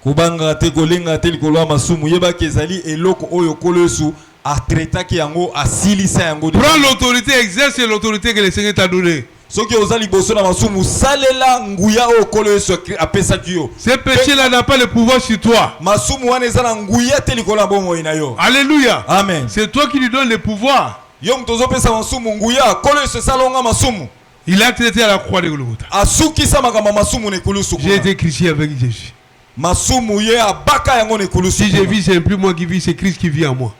Kubanga te kolenga te likolo masumu yeba kezali eloko oyo kolosu atretaki yango asilisa yango. Prends l'autorité, exerce l'autorité que le Seigneur t'a donnée. Soki ozali boso na masumu salela nguya o kolosu apesaki yo. Ce péché-là n'a pas le pouvoir sur toi. Masumu wana ezala nguya te likolo na bomoi na yo. Alléluia. Amen. C'est toi qui lui donnes le pouvoir. Yo mtozo pesa masumu nguya kolosu salonga masumu. Il a traité à la croix de Golgotha. Asukisa makama masumu ne kulusu. J'ai été crucifié avec Jésus. Masumu ye abaka yango ne kulusu. Si je vis, c'est plus moi qui vis, c'est Christ qui vit en moi.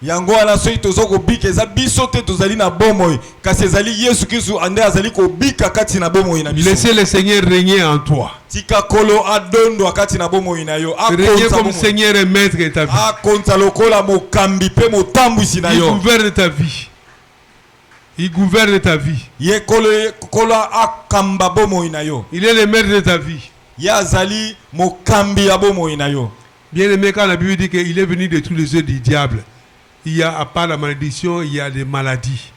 Yango ala soki tozoko bika eza biso te tozali na bomoi kasi ezali Yesu Kristo ande azali ko bika kati na bomoi na biso. Laissez le Seigneur régner en toi. Tika kolo adondo akati na bomoi na yo. Régner comme Seigneur et maître de ta vie. Akonza lokola mokambi pe motambwisi na Il yo. gouverne ta vie. Il gouverne ta vie. Ye kolo akamba bomoi na yo. Il est le maître de ta vie. Ye azali mokambi ya bomoi na yo. Bien aimé, quand la Bible dit qu'il est venu de tous les œuvres du diable, il y a, à part la malédiction, il y a des maladies.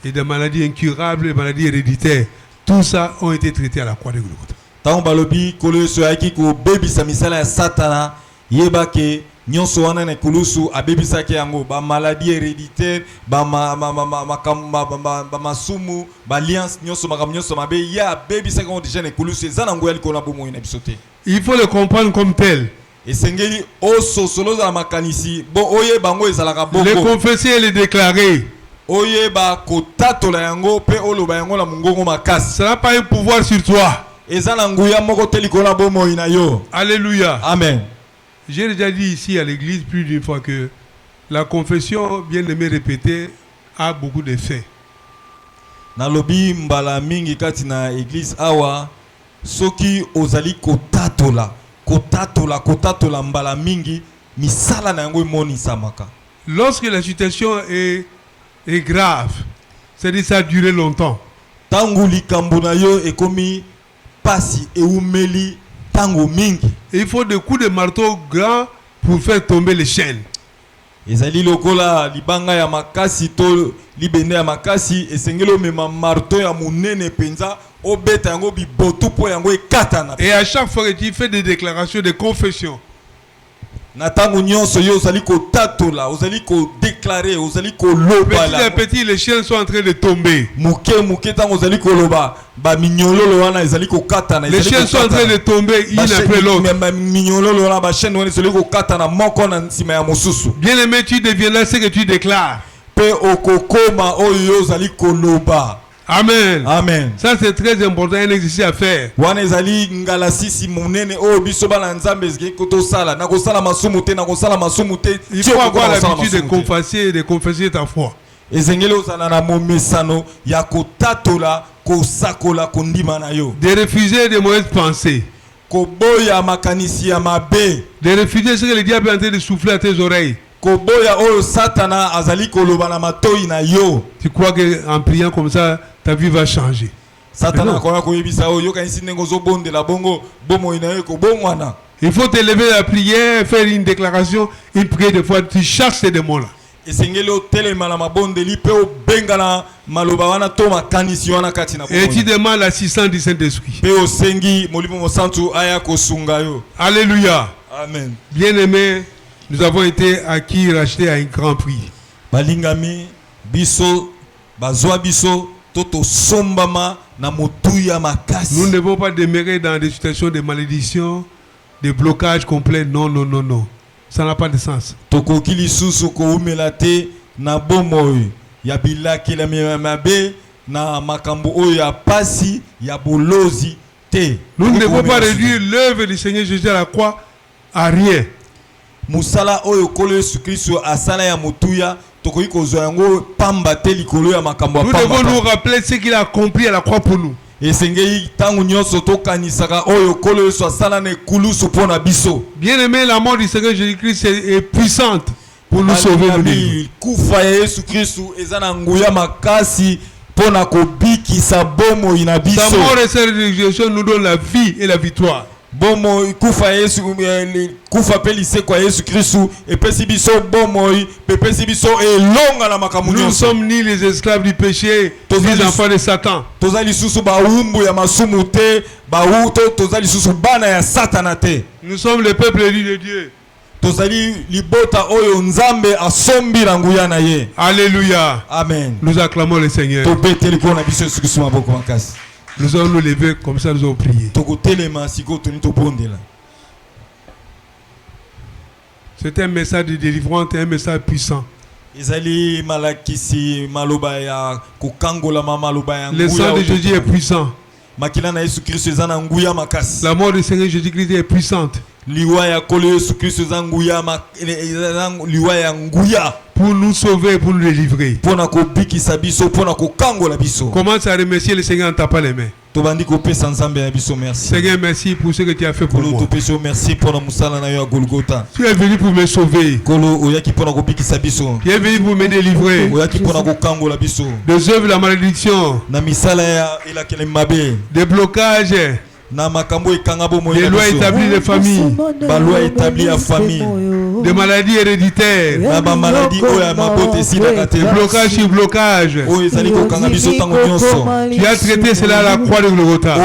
Et des maladies incurables, des maladies héréditaires. Tout ça ont été traités à la croix de Golgotha. Tango balobi kolo so yaki ko bebisa misala ya satana yeba ke nyonso wana na kulusu abebisaki yango ba maladie héréditaire ba masumu ba alliance nyonso makam nyonso mabe ya abebisaki yango déjà na kulusu ezana ngoya likona bomoi na biso te. Il faut le comprendre comme tel. Esengeli ososoloza na makanisi bo oye bango ezalaka boko. Le confesser et le déclarer. Oye ba kotatola yango pe oloba yango na mungongo makasi. Ça n'a pas un pouvoir sur toi. Ezana nguya moko te likona bomoi na yo. Alléluia. Amen. J'ai déjà dit ici à l'église plus d'une fois que la confession, bien aimé répéter, a beaucoup d'effets. Nalobi mbala mingi kati na église awa soki ozali kotatola mbala mingi misala na yango emoni samaka. Lorsque la situation est grave, C'est-à-dire ça a duré longtemps. Tangu likambo na yo ekomi pasi eumeli tango mingi. Et il faut des coups de marteau grands pour faire tomber les chaînes. Ezali lokola libanga ya makasi to libende ya makasi esengelo mema marteau ya munene penza obeta yango bibotu po yango ekatana. Et à chaque fois que tu fais des déclarations, des confessions, Na tango nyonso yo ozali ko tatola, ozali ko déclarer, ozali ko loba petit à petit, les chaînes sont en train de tomber. Muke tango ozali ko loba ba minyololo wana ezali ko katana. Les chaînes sont en train de tomber une après l'autre. Ba minyololo wana ba chaîne wana ezali ko katana moko na nsima ya mosusu. Bien-aimé, tu deviendras ce que tu déclares. Pe okokoma oyo ozali ko loba. Amen. Amen. Ça c'est très important, un exercice à faire. Wana ezali ngalasisi monene oyo biso bana nzambe eziki koto sala na kosala masumu te na kosala masumu te. Il faut avoir l'habitude de confesser ta foi. Ezengeli ozala na momesano ya kotatola kosakola kondima na yo. De refuser de mauvaises pensées. Koboya makanisi ya mabe. De refuser ce que le diable est en train de souffler à tes oreilles. Koboya oyo satana azali koloba na matoi na yo. Tu crois qu'en priant comme ça, ta vie va changer. Satana koya koyebisa oyo kanisi nengo zo bondela bongo bomo ina yo ko bongwana. Il faut te lever la prière, faire une déclaration, une prière de foi. Tu chasses ces démons-là. Esengeli otelema na mabondeli pe obengana maloba wana to makanisi wana kati na bongo. Et tu demandes l'assistance du Saint-Esprit. Pe osengi molimo mosantu aya kosunga yo. Alléluia. Amen. Bien-aimés, nous avons été acquis, rachetés à un grand prix. Balingami biso bazwa biso toto sombama na motuya makasi. Nous ne devons pas demeurer dans des situations de malédiction, de blocage complet. Non, non, non, non. Ça n'a pas de sens. Tokoki lisusu ko umelate na bomoy ya bilaki la mabe na makambo oyo ya pasi ya bolozi te. Nous ne devons pas réduire l'œuvre du Seigneur Jésus à la croix à rien. Musala oyo kolo Yesu Kristo asala ya motuya tokoki kozwa yango pamba te likolo ya makambo ya Nous pamba. devons nous rappeler ce qu'il a accompli à la croix pour nous. Esengei tangu nyonso tokanisaka oyo kolo Yesu asala na ekulusu pona biso. Bien-aimé, la mort du Seigneur Jésus-Christ est puissante pour nous sauver. Kufa ya Yesu Kristo ezana nguya makasi pona kobikisa bomo ina biso. Sa mort et sa résurrection nous donne la vie et la victoire. Bomo kufa Yesu kufa pelise kwa Yesu Kristo epesi biso bomo epesi biso elonga na makambo nyonso. Nous ne sommes ni les esclaves du péché, ni les enfants de Satan. Tozali susu ba umbu ya masumu te, ba uto tozali susu bana ya Satana te. Nous sommes le peuple élu de Dieu. Tozali libota oyo nzambe asombi ranguya na ye. Alléluia. Amen. Nous acclamons le Seigneur. Tobeteli ko na biso Yesu Kristo maboko makasi. Nous allons nous lever comme ça, nous allons prier. C'est un message de délivrance, un message puissant. Le sang de Jésus est puissant. La mort du Seigneur Jésus-Christ est puissante. Pour nous sauver, pour nous délivrer. Commence à remercier le Seigneur en tapant les mains. Seigneur, merci pour ce que tu as fait pour moi. Tu es venu pour me sauver. Tu es venu pour me délivrer des œuvres de la malédiction, des blocages, des lois établies de famille, des maladies héréditaires, blocage sur blocage. Tu as traité cela à la croix de Golgotha.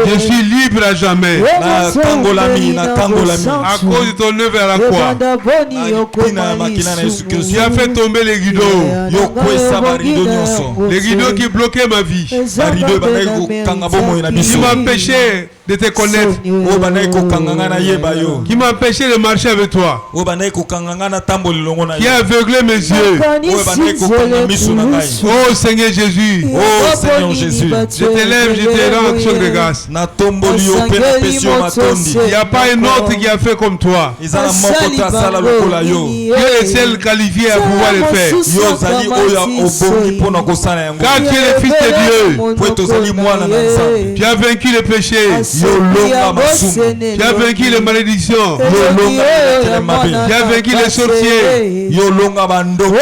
Je suis libre à jamais à cause de ton œuvre à la croix. Tu as fait tomber les rideaux qui bloquaient ma vie, qui m'empêchaient de te connaître, qui m'empêchait de marcher avec toi, qui a aveuglé mes yeux. Oh Seigneur Jésus, je t'élève, je te rends action de grâce. Il n'y a pas un autre qui a fait comme toi. Tu es le seul qualifié à pouvoir le faire. Car tu es le Fils de Dieu. Tu as vaincu le péché. Yolonga masumu. Tu as vaincu les malédictions. Tu as vaincu les sorciers. Yolonga bandoko.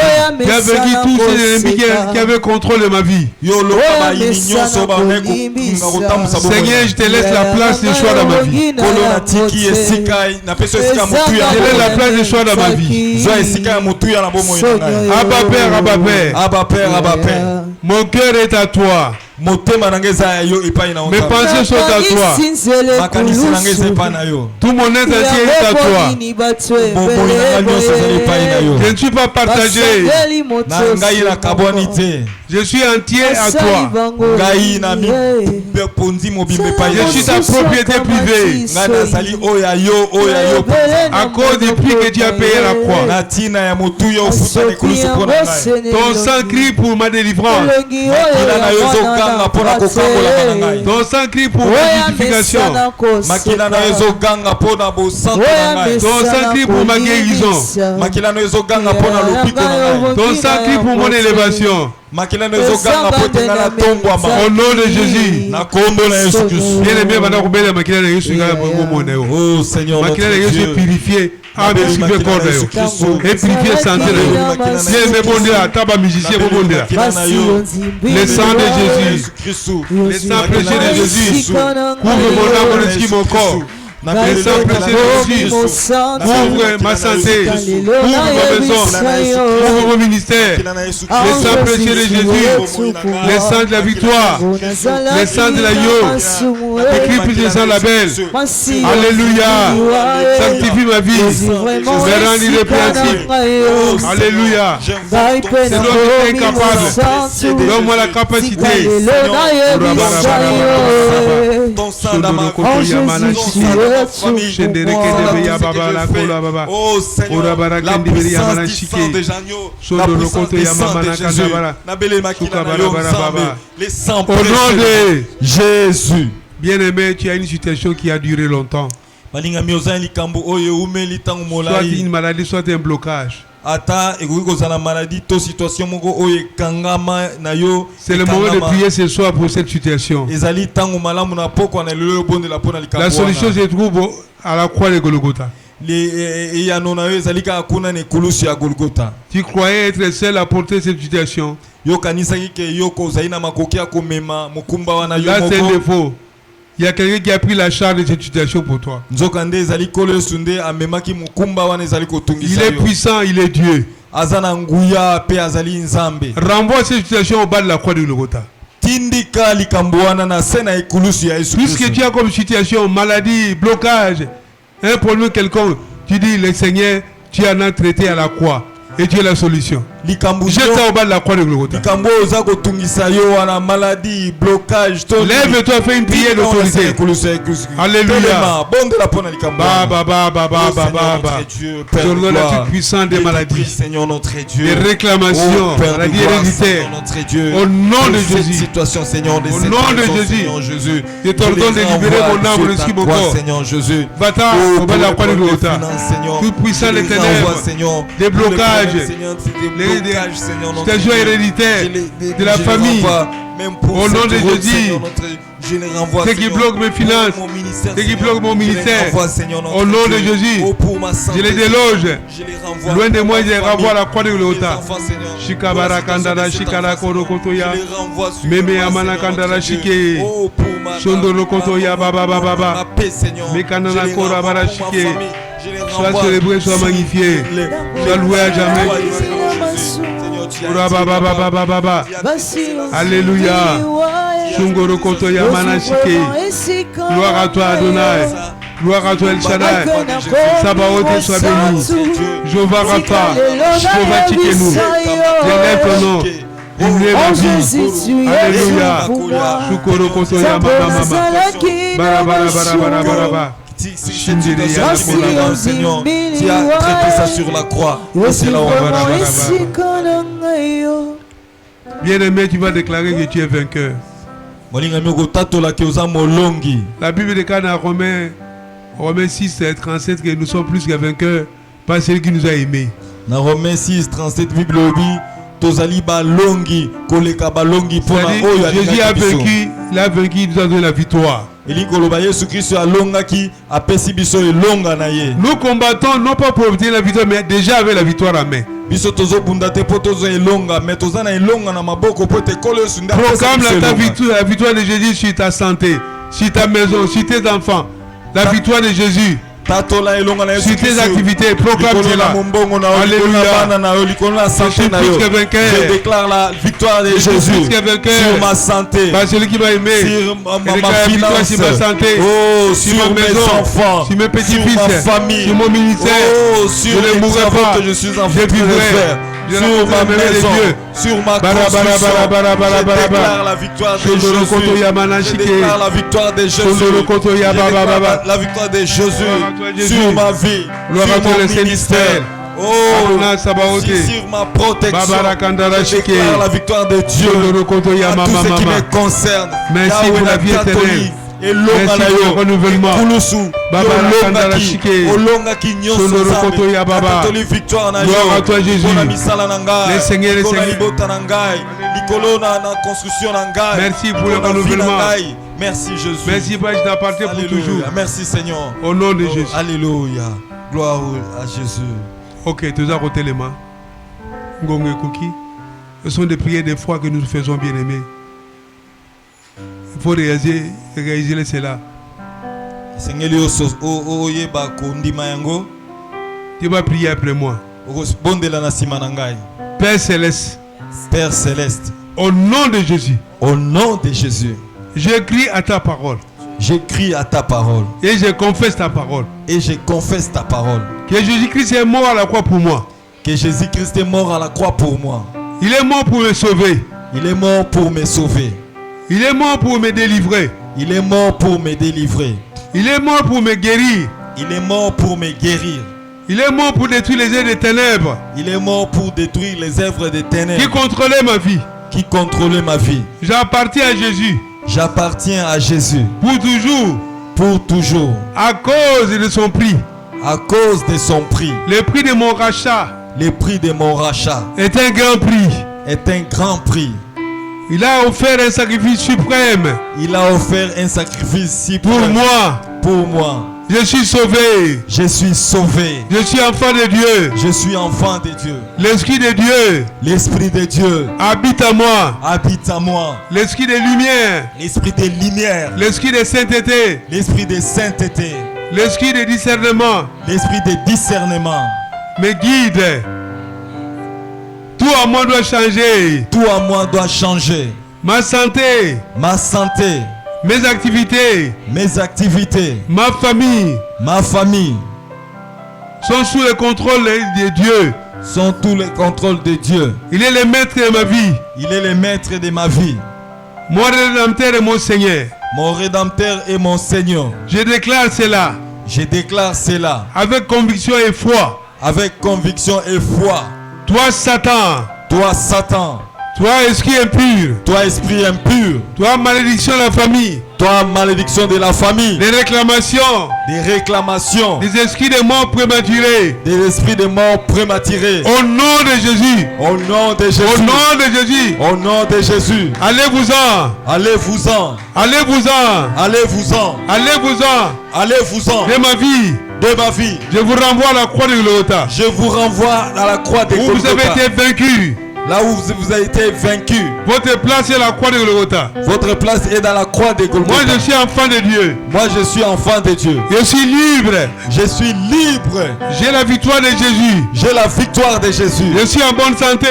Tu as vaincu tous ces ennemis qui avaient contrôle de ma vie. Seigneur, je te laisse la place de choix dans ma vie. Je te laisse la place de choix dans ma vie. Abba Père, Abba Père. Abba Père, Abba Père. Mon cœur est à toi. Mes pensées sont à toi. Tout mon être entier est à toi. Je ne suis pas partagé. Je suis entier à toi. Je suis ta propriété privée. À cause du prix que tu as payé à la croix. Ton sang crie pour ma délivrance. Ton sang crie pour ma justification. Ton sang crie pour ma guérison. Ton sang crie pour mon élévation. Au nom de Jésus. Bien aimé, oh Seigneur, notre Dieu, purifié. Et purifié santé. Le sang de Jésus. Le sang précieux de Jésus. Couvre mon âme, mon esprit, mon corps. Le sang précieux de Jésus. Couvre ma santé. Couvre ma maison. Couvre mon ministère. Le sang précieux de Jésus. Le sang de la victoire. Le sang de l'agneau. Écrit plus de sang label. Alléluia. Sanctifie ma vie. Me rends irrépréhensible. Alléluia. C'est l'homme qui est capable. Donne-moi la capacité. Ton sang dans ma oh Seigneur, la puissance du sang de Janio, la puissance du sang de Jésus, les sangs au nom de Jésus. Bien-aimé, tu as une situation qui a duré longtemps. Soit une maladie, soit un blocage. C'est le moment de prier ce soir pour cette situation. La solution se trouve à la croix de Golgotha. Tu croyais être seul à porter cette situation. Là, c'est un défaut. Il y a quelqu'un qui a pris la charge de cette situation pour toi. Il est puissant, il est Dieu. Renvoie cette situation au bas de la croix de Golgotha. Puisque tu as comme situation maladie, blocage, un problème quelconque, tu dis le Seigneur, tu en as traité à la croix et tu es la solution. Jette ça au bas de la croix de Golgotha. Lève-toi, fais une prière d'autorité. Alléluia. Je donne la toute puissance des maladies, des réclamations, maladies héréditaires. Au nom de Jésus. Au nom de Jésus. Je t'ordonne de libérer mon âme, mon esprit, mon corps. Va-t'en au bas de la croix de Golgotha. Tout puissant des ténèbres, des blocages, des joies héréditaires de la famille. Au nom de Jésus, ce qui bloque mes finances, ce qui bloque mon ministère, au nom de Jésus, je les déloge. Loin de moi, je les renvoie à la croix de Golgotha. Shikabara Kandara Shikara Korokotoya, Meme Amana Kandara Shike, Shondoro Kotoya Baba Baba, Mekanana Kora Bara Shike. Sois célébré, sois magnifié, sois loué à jamais. Alléluia. Shungoro Kotoya Manashike. Gloire à toi Adonai. Gloire à toi El Shaddai. Sabaoth soit béni. Jéhovah Rapha. Jéhovah Tchikenu. J'élève ton nom. Illuminez ma vie. Alléluia. Shukoro Kotoya Mama. Bara. Seigneur, tu as traité ça sur la croix. C'est là où on va. Bien-aimé, tu vas déclarer que tu es vainqueur. La Bible déclare dans Romains 6, 37 que nous sommes plus que vainqueurs par celui qui nous a aimés. Dans Romains 6, 37, Bible dit tozali balongi koleka balongi pona oyo Jésus a vaincu, il a vaincu, il nous a donné la victoire. eli koloba Yesu Kristo alongaki apesi biso elonga na ye. Nous combattons non pas pour obtenir la victoire, mais déjà avec la victoire à main. Biso tozobunda te po tozo elonga mais toza na elonga na maboko po te kolo Yesu nda Proclame la victoire de Jésus sur ta santé, sur ta maison, sur tes enfants. La victoire de Jésus tatola elonga na Yesu sur tes activités, proclame cela. Alléluia. Je déclare la victoire de Jésus sur ma santé, Par celui qui m'a aimé, sur ma victoire finance, sur ma santé, oh, sur sur ma mes maison, enfants, sur mes sur petits-fils, ma famille, sur mon ministère. oh, sur Je ne les mourrai travaux pas. que je suis en Je train de vivrai. faire, Je sur rencontrerai ma mes maison, Dieu. sur ma Bara, bara, construction. bara, bara, bara, bara, Je bara. déclare la victoire de Sondoro koto Jésus. yamana Je shike. déclare la victoire de Jésus. Sondoro koto Je yaba, déclare ba, ba. la victoire de Jésus Gloire à toi, Jésus. sur ma vie, Gloire à sur toi, mon le Saint-Israël. ministère. Oh, Adonai Sabaoth. sur ma protection. Babara Kandara Je Shike. déclare la victoire de Dieu Sondoro koto à yama, tout ce qui mama. me concerne. Merci Yahweh pour la na vie catholique. éternelle. elonga Merci na pour yo le renouvellement. ekulusu Babara Kandara Shike. olongaki nyonso Sondoro koto ya baba. napetoli victoire na yo Gloire à toi, Jésus. mpona misala na ngai Le Seigneur, le mpona Seigneur. libota na ngai likolo na construction na ngai Merci pour le mpona vie na renouvellement. ngai. Merci Jésus. Merci Père, je t'appartiens pour Alléluia. toujours. Merci Seigneur. Au nom de Jésus. Alléluia. Gloire à Jésus. Ok, tu as roté les mains. Ngongé Kouki. Ce sont des prières des fois que nous faisons, bien aimés. Il faut réaliser cela. Seigneur oyeba kondima yango Tu vas prier après moi. okobondela na nsima na ngai. Père Céleste, Père céleste, au nom de Jésus, au nom de Jésus, j'écris à ta parole j'écris à ta parole et je confesse ta parole. et je confesse ta parole. Que Jésus-Christ est mort à la croix pour moi. Que Jésus-Christ est mort à la croix pour moi. Il est mort pour me sauver. Il est mort pour me sauver. Il est mort pour me délivrer. Il est mort pour me délivrer. Il est mort pour me guérir. Il est mort pour me guérir. Il est mort pour détruire les œuvres des ténèbres Il est mort pour détruire les œuvres des qui ténèbres contrôlaient ma vie. qui contrôlaient ma vie. J'appartiens à Jésus J'appartiens à Jésus pour toujours pour toujours à cause de son prix. à cause de son prix. Le prix de mon rachat Le prix de mon rachat est un grand prix. est un grand prix. Il a offert un sacrifice suprême Il a offert un sacrifice si pour moi. Pour moi. Je suis sauvé. Je suis sauvé. Je suis enfant de Dieu. Je suis enfant de Dieu. L'Esprit de Dieu L'Esprit de Dieu habite en moi. habite en moi. L'Esprit de lumière. L'Esprit de lumière. L'Esprit de sainteté. L'Esprit de sainteté. L'Esprit de discernement L'Esprit de discernement. me guide. Tout à moi doit changer. Tout à moi doit changer. Ma santé, Ma santé, mes activités, mes activités, ma famille ma famille sont sous le contrôle de Dieu. sont tous les contrôles de Dieu. Il est le maître de ma vie. Il est le maître de ma vie. Mon Rédempteur et mon Seigneur. Mon Rédempteur et mon Seigneur. Je déclare cela Je déclare cela avec conviction et foi. avec conviction et foi. Toi, Satan, Toi, Satan, toi, esprit impur, toi, esprit impur, toi, malédiction de la famille, toi, malédiction de la famille, des réclamations, des réclamations, des esprits de mort prématurés. des esprits de mort prématurés. Au nom de Jésus, Au nom de Jésus. au nom de Jésus, Au nom de Jésus. allez-vous-en, Allez-vous-en. allez-vous-en, Allez-vous-en. allez-vous-en Allez-vous-en de ma vie. de ma vie. Je vous renvoie à la croix de Golgotha, Je vous renvoie à la croix de où vous avez Golgotha. été vaincu. Là où vous avez été vaincu. Votre place est la croix de Golgotha. Votre place est dans la croix de Golgotha. Moi, je suis enfant de Dieu. Moi, je suis enfant de Dieu. Je suis libre. Je suis libre. J'ai la victoire de Jésus. J'ai la victoire de Jésus. Je suis en bonne santé.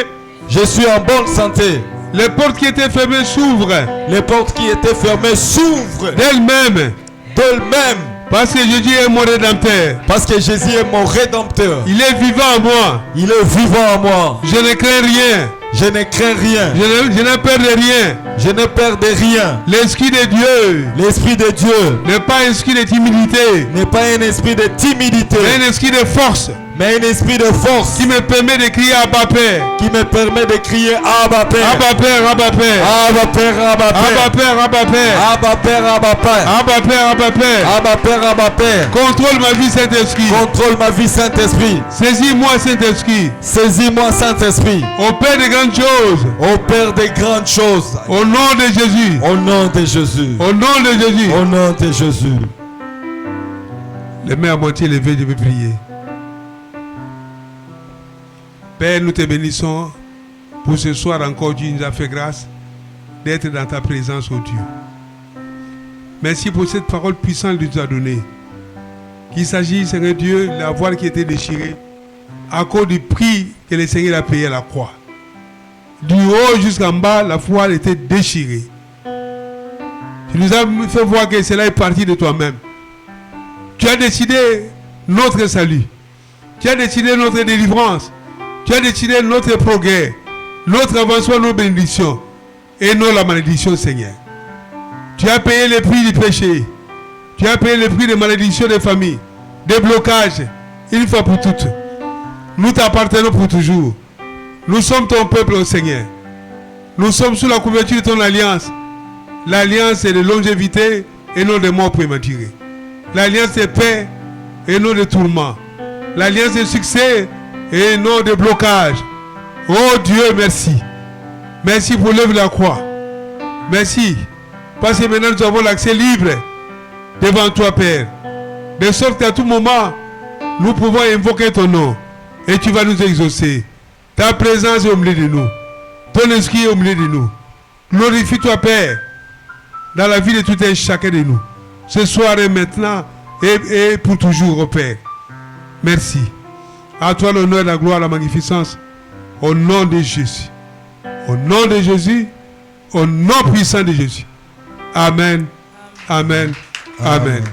Je suis en bonne santé. Les portes qui étaient fermées s'ouvrent Les portes qui étaient fermées s'ouvrent d'elles-mêmes. d'elles-mêmes. Parce que Jésus est mon Rédempteur. Parce que Jésus est mon Rédempteur. Il est vivant en moi. Il est vivant en moi. Je ne crains rien. Je ne crains rien. Je n'ai peur de rien. Je ne perds de rien. L'Esprit de Dieu L'Esprit de Dieu n'est pas un esprit de timidité, n'est pas un esprit de timidité, mais un esprit de force, Mais un esprit de force qui me permet de crier Abba Père. qui me permet de crier Abba Père. Abba Père, Abba Père. Abba Père, Abba Père. Abba Père, Abba Père. Abba Père, Abba Père. Abba Père, Abba Père. Abba Père, Abba Père. Contrôle ma vie, Saint-Esprit. Contrôle ma vie, Saint-Esprit. Saisis-moi, Saint-Esprit. Saisis-moi, Saint-Esprit. Au Père de grandes choses. Au Père des grandes choses. Au nom de Jésus. Au nom de Jésus. Au nom de Jésus. Au nom de Jésus. Les mains à moitié levées, je vais prier. Père, nous te bénissons pour ce soir encore. Tu nous as fait grâce d'être dans ta présence, oh Dieu. Merci pour cette parole puissante que tu nous as donnée. Qu'il s'agit, Seigneur Dieu, de la voile qui était déchirée à cause du prix que le Seigneur a payé à la croix. Du haut jusqu'en bas, la voile était déchirée. Tu nous as fait voir que cela est parti de toi-même. Tu as décidé notre salut. Tu as décidé notre délivrance. Tu as décidé notre progrès, notre avancement, nos bénédictions et non la malédiction, Seigneur. Tu as payé le prix du péché. Tu as payé le prix des malédictions des familles, des blocages, une fois pour toutes. Nous t'appartenons pour toujours. Nous sommes ton peuple, Seigneur. Nous sommes sous la couverture de ton alliance. L'alliance est de longévité et non de mort prématurée. L'alliance de paix et non de tourment. L'alliance de succès et non de blocage. Oh Dieu, merci. Merci pour l'œuvre de la croix. Merci. Parce que maintenant nous avons l'accès libre devant toi, Père. De sorte qu'à tout moment, nous pouvons invoquer ton nom. Et tu vas nous exaucer. Ta présence est au milieu de nous. Ton esprit est au milieu de nous. Glorifie-toi, Père, dans la vie de tout un chacun de nous. Ce soir et maintenant et pour toujours, oh Père. Merci. À toi l'honneur, la gloire, la magnificence. Au nom de Jésus. Au nom de Jésus. Au nom puissant de Jésus. Amen. Amen. Amen.